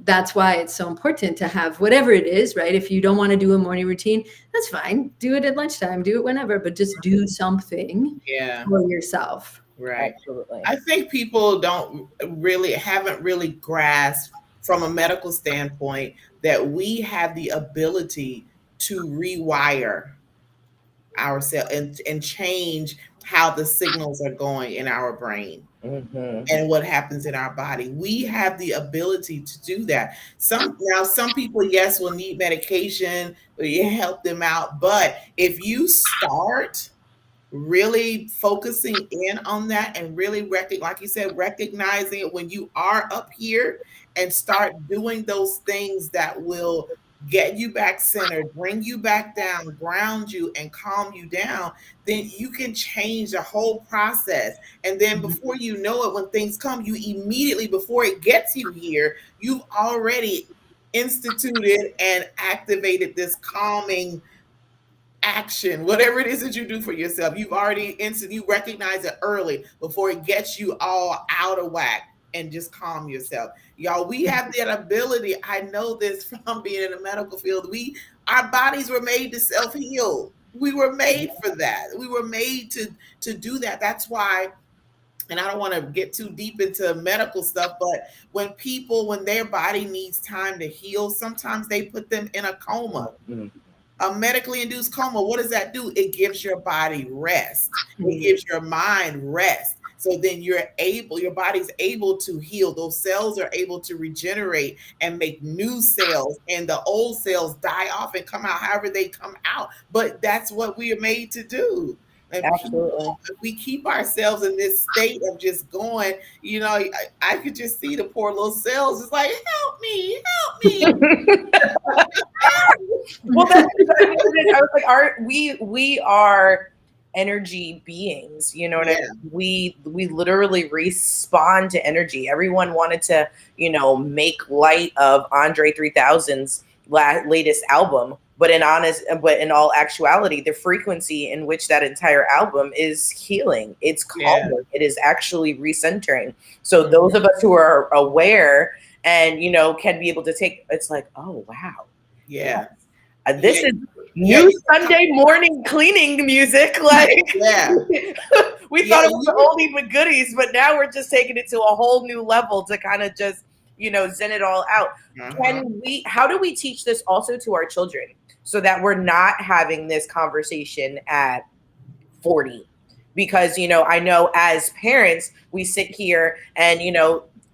that's why it's so important to have whatever it is, right? If you don't want to do a morning routine, that's fine. Do it at lunchtime, do it whenever, but just do something for yourself. Right. Absolutely. I think people haven't really grasped from a medical standpoint that we have the ability to rewire ourselves and change how the signals are going in our brain and what happens in our body. We have the ability to do that. Some people, yes, will need medication, you help them out. But if you start really focusing in on that and really like you said, recognizing it when you are up here and start doing those things that will get you back centered, bring you back down, ground you and calm you down, then you can change the whole process. And then before you know it, when things come, you immediately, before it gets you here, you've already instituted and activated this calming action, whatever it is that you do for yourself. You've already you recognize it early before it gets you all out of whack, and just calm yourself. Y'all, we have that ability. I know this from being in the medical field. Our bodies were made to self-heal. We were made for that. We were made to do that. That's why, and I don't want to get too deep into medical stuff, but when their body needs time to heal, sometimes they put them in a coma. A medically induced coma, what does that do? It gives your body rest. It gives your mind rest. So then your body's able to heal. Those cells are able to regenerate and make new cells, and the old cells die off and come out however they come out. But that's what we are made to do. And Absolutely. if we keep ourselves in this state of just going, I could just see the poor little cells. It's like, help me. Well, that's exactly what it is. I was like, we are energy beings, you know what I mean? We literally respond to energy. Everyone wanted to, make light of Andre 3000's latest album, but in all actuality, the frequency in which that entire album is healing, it's calming, it is actually recentering. So those of us who are aware and can be able to take, it's like, oh wow, this is new Sunday morning cleaning music. Like, we thought it was the oldie but goodies, but now we're just taking it to a whole new level to kind of just, zen it all out. How do we teach this also to our children so that we're not having this conversation at 40? Because, I know as parents, we sit here and,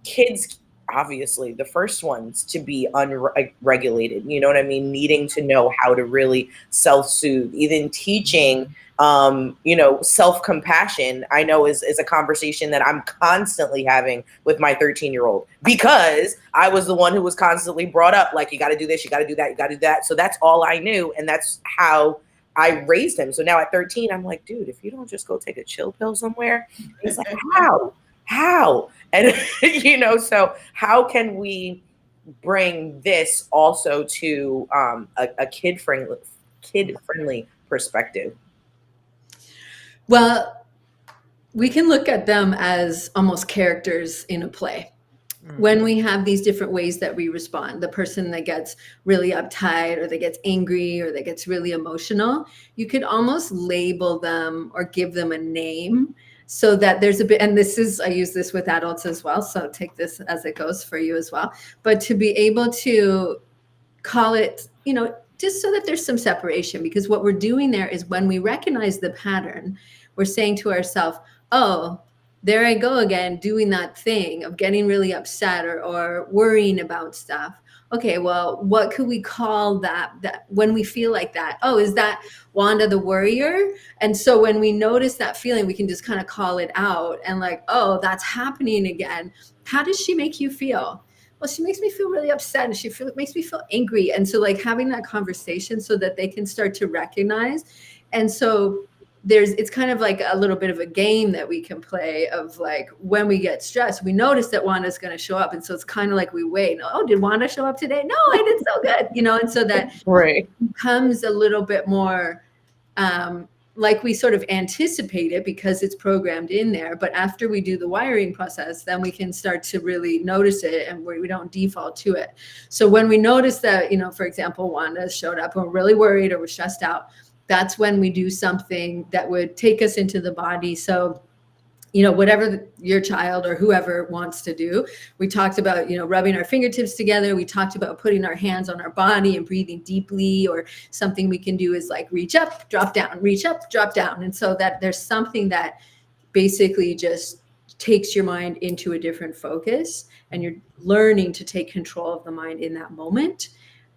kids, obviously the first ones to be unregulated, you know what I mean? Needing to know how to really self-soothe, even teaching, self-compassion, I know is a conversation that I'm constantly having with my 13-year-old, because I was the one who was constantly brought up, like, you got to do this, you got to do that, you got to do that. So that's all I knew. And that's how I raised him. So now at 13, I'm like, dude, if you don't just go take a chill pill somewhere, he's like, how? And, so how can we bring this also to a kid-friendly perspective? Well, we can look at them as almost characters in a play. When we have these different ways that we respond, the person that gets really uptight or that gets angry or that gets really emotional, you could almost label them or give them a name so that there's a bit, and this is, I use this with adults as well, so take this as it goes for you as well, but to be able to call it, just so that there's some separation, because what we're doing there is when we recognize the pattern, we're saying to ourselves, oh, there I go again, doing that thing of getting really upset or worrying about stuff. Okay, well, what could we call that when we feel like that? Oh, is that Wanda the worrier? And so when we notice that feeling, we can just kind of call it out and like, oh, that's happening again. How does she make you feel? Well, she makes me feel really upset and makes me feel angry. And so like having that conversation so that they can start to recognize. And so it's kind of like a little bit of a game that we can play of like, when we get stressed, we notice that Wanda's going to show up. And so it's kind of like we wait. Oh, did Wanda show up today? No, I did so good. And so that right. becomes a little bit more, like we sort of anticipate it because it's programmed in there. But after we do the wiring process, then we can start to really notice it and we don't default to it. So when we notice that, for example, Wanda showed up and we're really worried or we're stressed out, that's when we do something that would take us into the body. So, whatever your child or whoever wants to do, we talked about, rubbing our fingertips together. We talked about putting our hands on our body and breathing deeply, or something we can do is like reach up, drop down, reach up, drop down. And so that there's something that basically just takes your mind into a different focus, and you're learning to take control of the mind in that moment.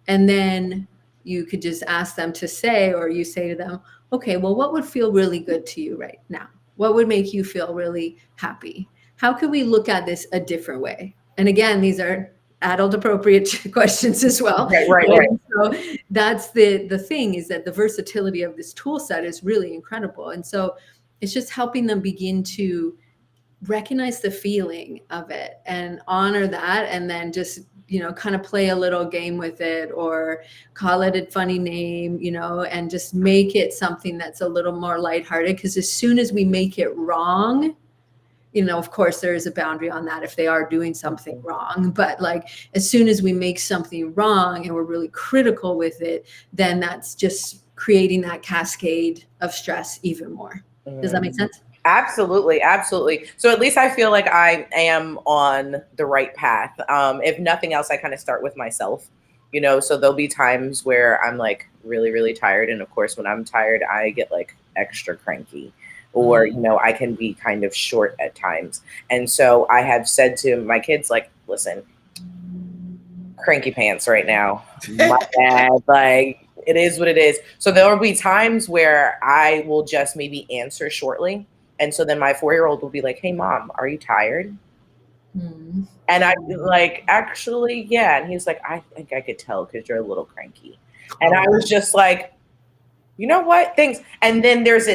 And then you could just ask them to say, or you say to them, okay, well, what would feel really good to you right now? What would make you feel really happy? How can we look at this a different way? And again, these are adult appropriate questions as well. Right. So that's the thing, is that the versatility of this tool set is really incredible. And so it's just helping them begin to recognize the feeling of it and honor that, and then just kind of play a little game with it, or call it a funny name, and just make it something that's a little more lighthearted. Because as soon as we make it wrong, of course there is a boundary on that if they are doing something wrong, but like as soon as we make something wrong and we're really critical with it, then that's just creating that cascade of stress even more. Does that make sense? Absolutely. So at least I feel like I am on the right path. If nothing else, I kind of start with myself, so there'll be times where I'm like really, really tired. And of course, when I'm tired, I get like extra cranky, or, I can be kind of short at times. And so I have said to my kids, like, listen, cranky pants right now. My bad. Like, it is what it is. So there will be times where I will just maybe answer shortly. And so then my 4-year-old will be like, hey, Mom, are you tired? And I'd be like, actually, yeah. And he's like, I think I could tell because you're a little cranky. And I was just like, you know what? Thanks. And then there's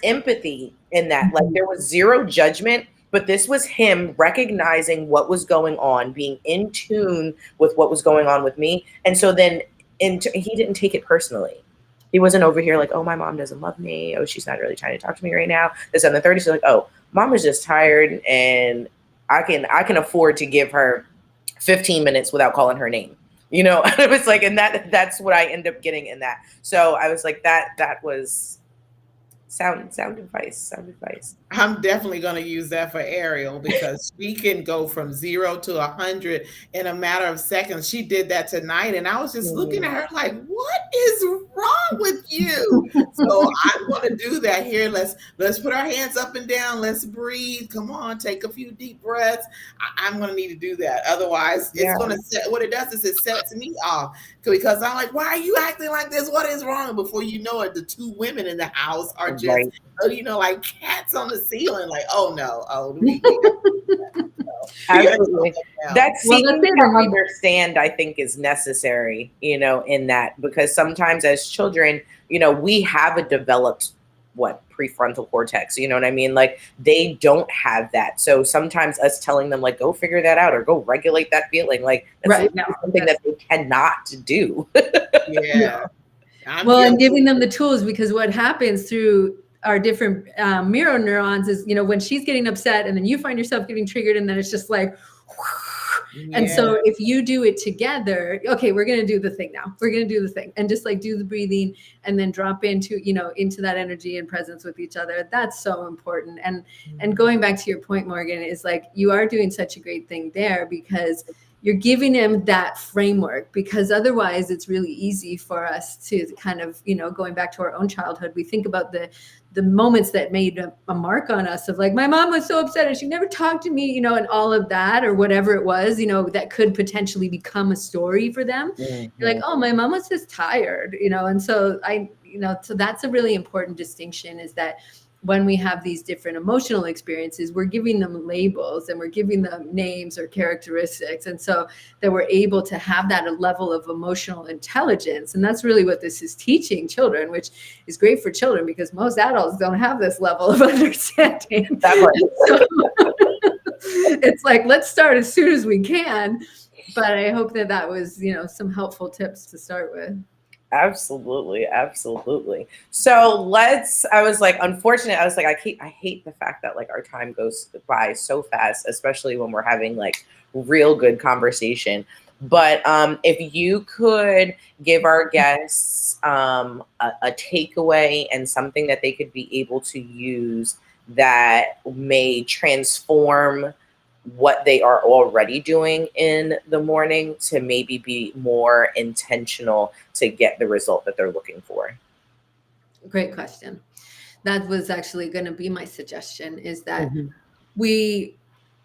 empathy in that. Like, there was zero judgment, but this was him recognizing what was going on, being in tune with what was going on with me. And so then he didn't take it personally. He wasn't over here like, oh, my mom doesn't love me. Oh, she's not really trying to talk to me right now. This and the 30s. So like, oh, Mom is just tired, and I can afford to give her 15 minutes without calling her name. And it was like, and that's what I end up getting in that. So I was like, that was sound advice. I'm definitely going to use that for Ariel, because she can go from 0 to 100 in a matter of seconds. She did that tonight, and I was just looking at her like, what is wrong with you? So I'm going to do that here. Let's put our hands up and down. Let's breathe. Come on, take a few deep breaths. I'm going to need to do that. Otherwise, it's going to set, what it does is it sets me off, because I'm like, why are you acting like this? What is wrong? And before you know it, the two women in the house are just, like cats on the ceiling, like, oh no, absolutely. That seeking to understand, I think, is necessary, in that, because sometimes as children, we have a developed prefrontal cortex, you know what I mean? Like, they don't have that. So sometimes us telling them like, go figure that out or go regulate that feeling, like that's something that they cannot do. And giving them the tools, because what happens through our different mirror neurons is, when she's getting upset and then you find yourself getting triggered, and then it's just like, And Yeah. so if you do it together, okay, we're going to do the thing now. We're going to do the thing and just like do the breathing and then drop into, into that energy and presence with each other. That's so important. And going back to your point, Morgan, is like you are doing such a great thing there because you're giving him that framework, because otherwise it's really easy for us to kind of, going back to our own childhood, we think about the moments that made a mark on us of like, my mom was so upset and she never talked to me, and all of that or whatever it was, that could potentially become a story for them. You're like, oh, my mom was just tired, and so so that's a really important distinction, is that when we have these different emotional experiences, we're giving them labels and we're giving them names or characteristics. And so that we're able to have that level of emotional intelligence. And that's really what this is teaching children, which is great for children because most adults don't have this level of understanding. So it's like, let's start as soon as we can. But I hope that was, some helpful tips to start with. Absolutely. So I was like, unfortunate. I was like, I hate the fact that like our time goes by so fast, especially when we're having like real good conversation. But if you could give our guests a takeaway and something that they could be able to use that may transform what they are already doing in the morning to maybe be more intentional to get the result that they're looking for? Great question. That was actually going to be my suggestion, is that Mm-hmm.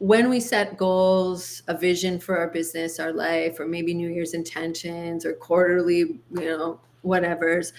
when we set goals, a vision for our business, our life, or maybe New Year's intentions or quarterly, whatever's,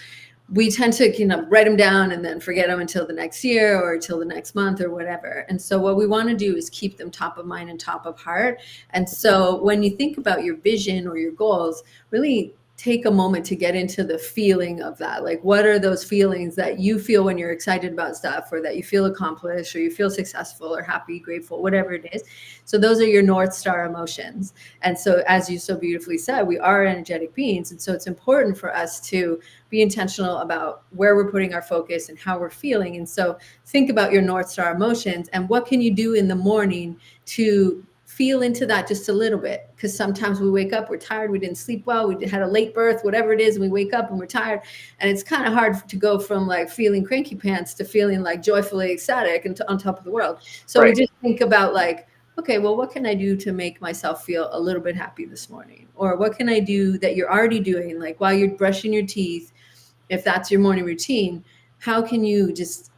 we tend to, write them down and then forget them until the next year or till the next month or whatever. And so what we want to do is keep them top of mind and top of heart. And so when you think about your vision or your goals, really take a moment to get into the feeling of that. Like, what are those feelings that you feel when you're excited about stuff, or that you feel accomplished, or you feel successful or happy, grateful, whatever it is. So those are your North Star emotions. And so, as you so beautifully said, we are energetic beings. And so it's important for us to be intentional about where we're putting our focus and how we're feeling. And so think about your North Star emotions and what can you do in the morning to feel into that just a little bit. Because sometimes we wake up, we're tired, we didn't sleep well, we had a late birth, whatever it is, and we wake up and we're tired. And it's kind of hard to go from like feeling cranky pants to feeling like joyfully ecstatic and on top of the world. So Right. we just think about like, okay, well, what can I do to make myself feel a little bit happy this morning? Or what can I do that you're already doing? Like while you're brushing your teeth, if that's your morning routine, how can you just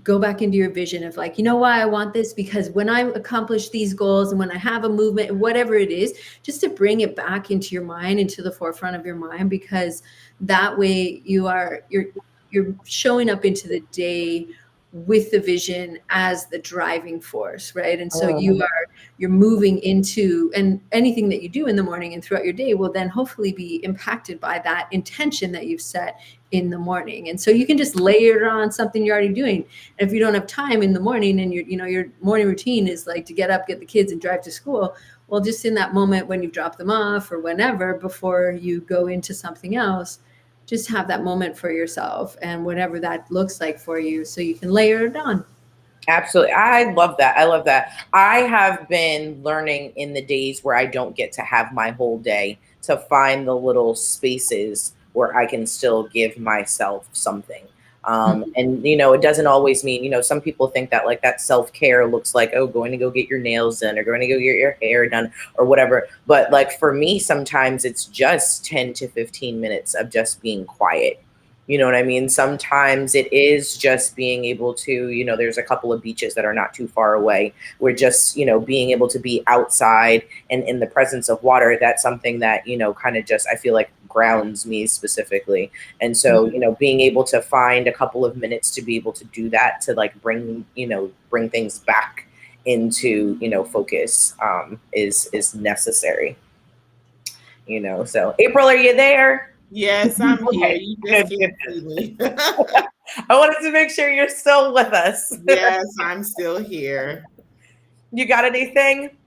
go back into your vision of like, why I want this? Because when I accomplish these goals and when I have a movement, whatever it is, just to bring it back into your mind, into the forefront of your mind, because that way you're showing up into the day with the vision as the driving force, right? And so you're moving into, and anything that you do in the morning and throughout your day will then hopefully be impacted by that intention that you've set in the morning. And so you can just layer it on something you're already doing. And if you don't have time in the morning and your morning routine is like to get up, get the kids and drive to school, well, just in that moment when you drop them off or whenever, before you go into something else, just have that moment for yourself and whatever that looks like for you, so you can layer it on. Absolutely. I love that. I have been learning in the days where I don't get to have my whole day to find the little spaces where I can still give myself something. And it doesn't always mean, some people think that like that self-care looks like, oh, going to go get your nails done or going to go get your hair done or whatever. But like for me, sometimes it's just 10 to 15 minutes of just being quiet. You know what I mean? Sometimes it is just being able to, there's a couple of beaches that are not too far away. We're just, being able to be outside and in the presence of water. That's something that, kind of just, I feel like grounds me specifically. And so, being able to find a couple of minutes to be able to do that, to like bring things back into, focus is necessary. So April, are you there? Yes, I'm here. Okay, You good, just good, can't see me. I wanted to make sure you're still with us. Yes, I'm still here. You got anything?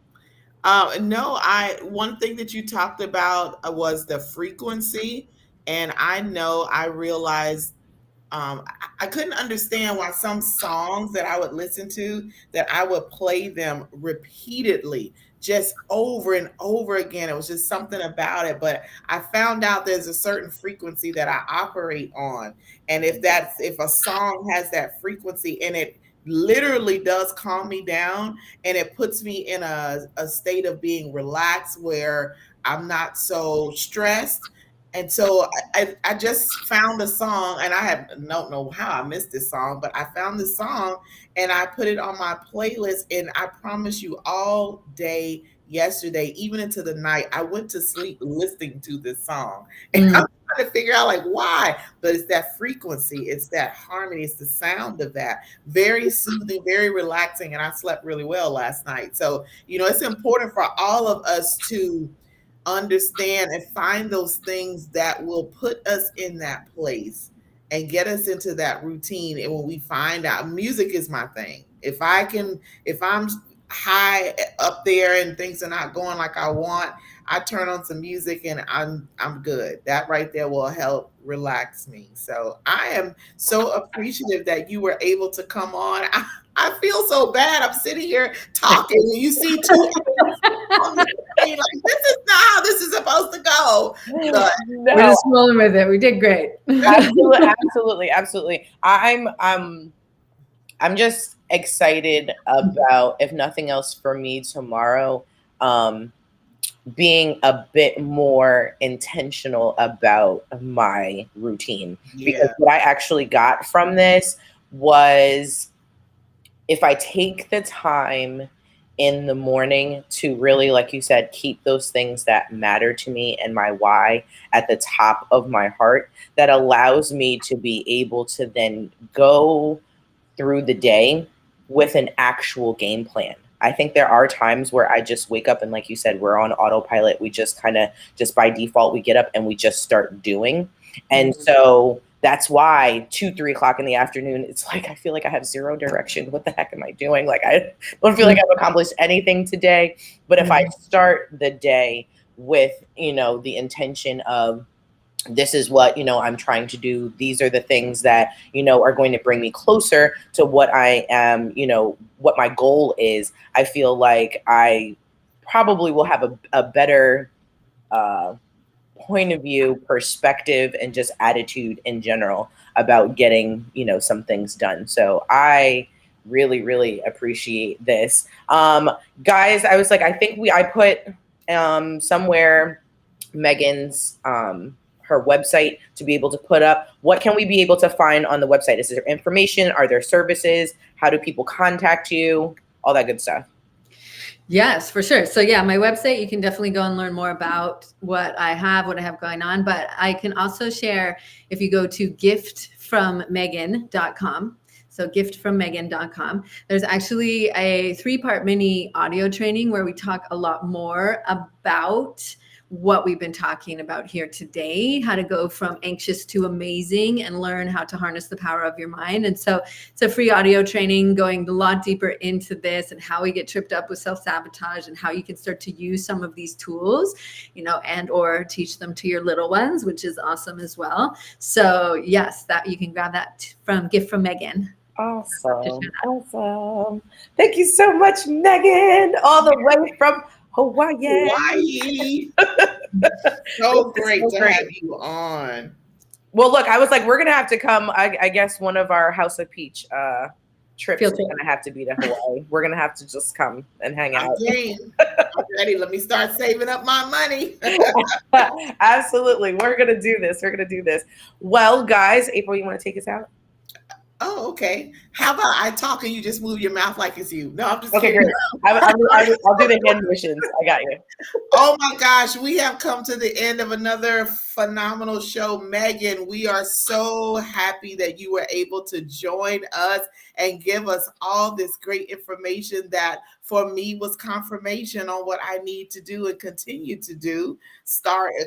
No, one thing that you talked about was the frequency, and I realized I couldn't understand why some songs that I would listen to, that I would play them repeatedly just over and over again. It was just something about it. But I found out there's a certain frequency that I operate on. And if a song has that frequency and it literally does calm me down and it puts me in a state of being relaxed where I'm not so stressed. And so I just found a song, and don't know how I missed this song, but I found this song and I put it on my playlist. And I promise you, all day yesterday, even into the night, I went to sleep listening to this song. And I'm trying to figure out like why, but it's that frequency, it's that harmony, it's the sound of that. Very soothing, very relaxing, and I slept really well last night. So, it's important for all of us to understand and find those things that will put us in that place and get us into that routine. And when we find out, music is my thing. If I'm high up there and things are not going like I want, I turn on some music and I'm good. That right there will help relax me. So I am so appreciative that you were able to come on. I feel so bad. I'm sitting here talking and you see two on the screen, like, this is not how this is supposed to go. But we're just rolling with it. We did great. Absolutely. I'm just excited about, if nothing else for me tomorrow, being a bit more intentional about my routine. Because what I actually got from this was, if I take the time in the morning to really, like you said, keep those things that matter to me and my why at the top of my heart, that allows me to be able to then go through the day with an actual game plan. I think there are times where I just wake up and, like you said, we're on autopilot. We just just by default, we get up and we just start doing. And so that's why 2-3 o'clock in the afternoon, it's like, I feel like I have zero direction. What the heck am I doing? Like, I don't feel like I've accomplished anything today. But if I start the day with, the intention of, this is what, I'm trying to do. These are the things that, are going to bring me closer to what I am, what my goal is. I feel like I probably will have a better point of view, perspective, and just attitude in general about getting, some things done. So I really, really appreciate this. Guys, I was like, I think I put somewhere Megan's her website to be able to put up. What can we be able to find on the website? Is there information? Are there services? How do people contact you? All that good stuff. Yes, for sure. So yeah, my website, you can definitely go and learn more about what I have going on. But I can also share, if you go to giftfrommegan.com. So giftfrommegan.com. There's actually a 3-part mini audio training where we talk a lot more about what we've been talking about here today, how to go from anxious to amazing and learn how to harness the power of your mind. And so it's a free audio training going a lot deeper into this and how we get tripped up with self-sabotage and how you can start to use some of these tools, and or teach them to your little ones, which is awesome as well. So yes, that you can grab that from Gift from Megan. Awesome. Thank you so much, Megan, all the way from Hawaii. So great to have you on. Well, look, I was like, we're gonna have to come. I guess one of our House of Peach trips is gonna have to be to Hawaii. We're gonna have to just come and hang out. I'm ready. Let me start saving up my money. Absolutely, we're gonna do this. Well, guys, April, you want to take us out? Oh, okay. How about I talk and you just move your mouth like it's you? No, I'm just okay. Kidding. Great. I'll do the hand motions. I got you. Oh my gosh, we have come to the end of another phenomenal show. Megan, we are so happy that you were able to join us and give us all this great information that for me was confirmation on what I need to do and continue to do.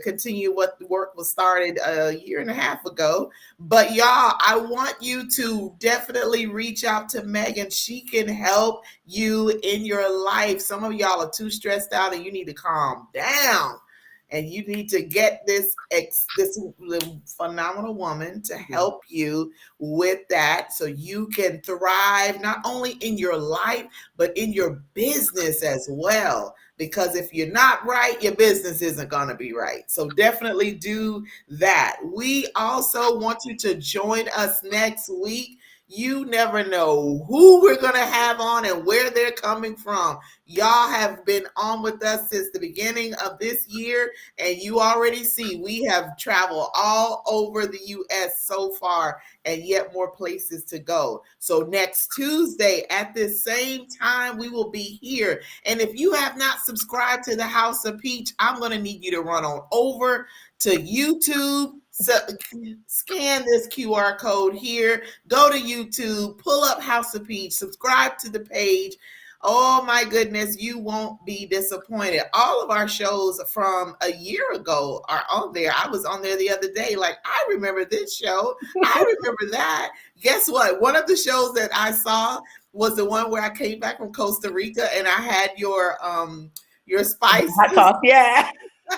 Continue what the work was started a year and a half ago. But y'all, I want you to definitely reach out to Megan. She can help you in your life. Some of y'all are too stressed out and you need to calm down. and you need to get this phenomenal woman to help you with that so you can thrive not only in your life but in your business as well, because if you're not right, your business isn't going to be right. So definitely do that. We also want you to join us next week. You never know who we're going to have on and where they're coming from. Y'all have been on with us since the beginning of this year, and you already see we have traveled all over the U.S. so far, and yet more places to go. So next Tuesday at this same time, we will be here. And if you have not subscribed to the House of Peach, I'm going to need you to run on over to YouTube. So scan this QR code here, go to YouTube, pull up House of Peach, subscribe to the page. Oh my goodness, you won't be disappointed. All of our shows from a year ago are on there. I was on there the other day, like, I remember this show. I remember that. Guess what? One of the shows that I saw was the one where I came back from Costa Rica and I had your spice. Hot sauce, yeah. I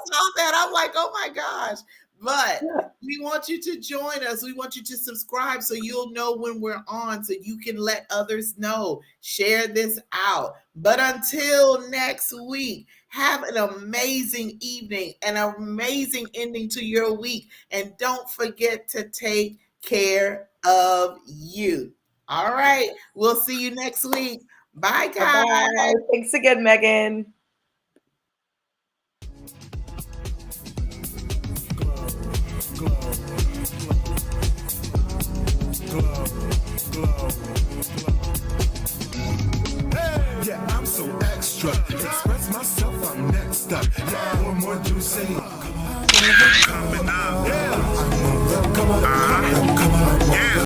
saw that. I'm like, oh my gosh. But we want you to join us. We want you to subscribe so you'll know when we're on, so you can let others know. Share this out. But until next week, have an amazing evening, an amazing ending to your week. And don't forget to take care of you. All right. We'll see you next week. Bye, guys. Bye-bye. Thanks again, Megan.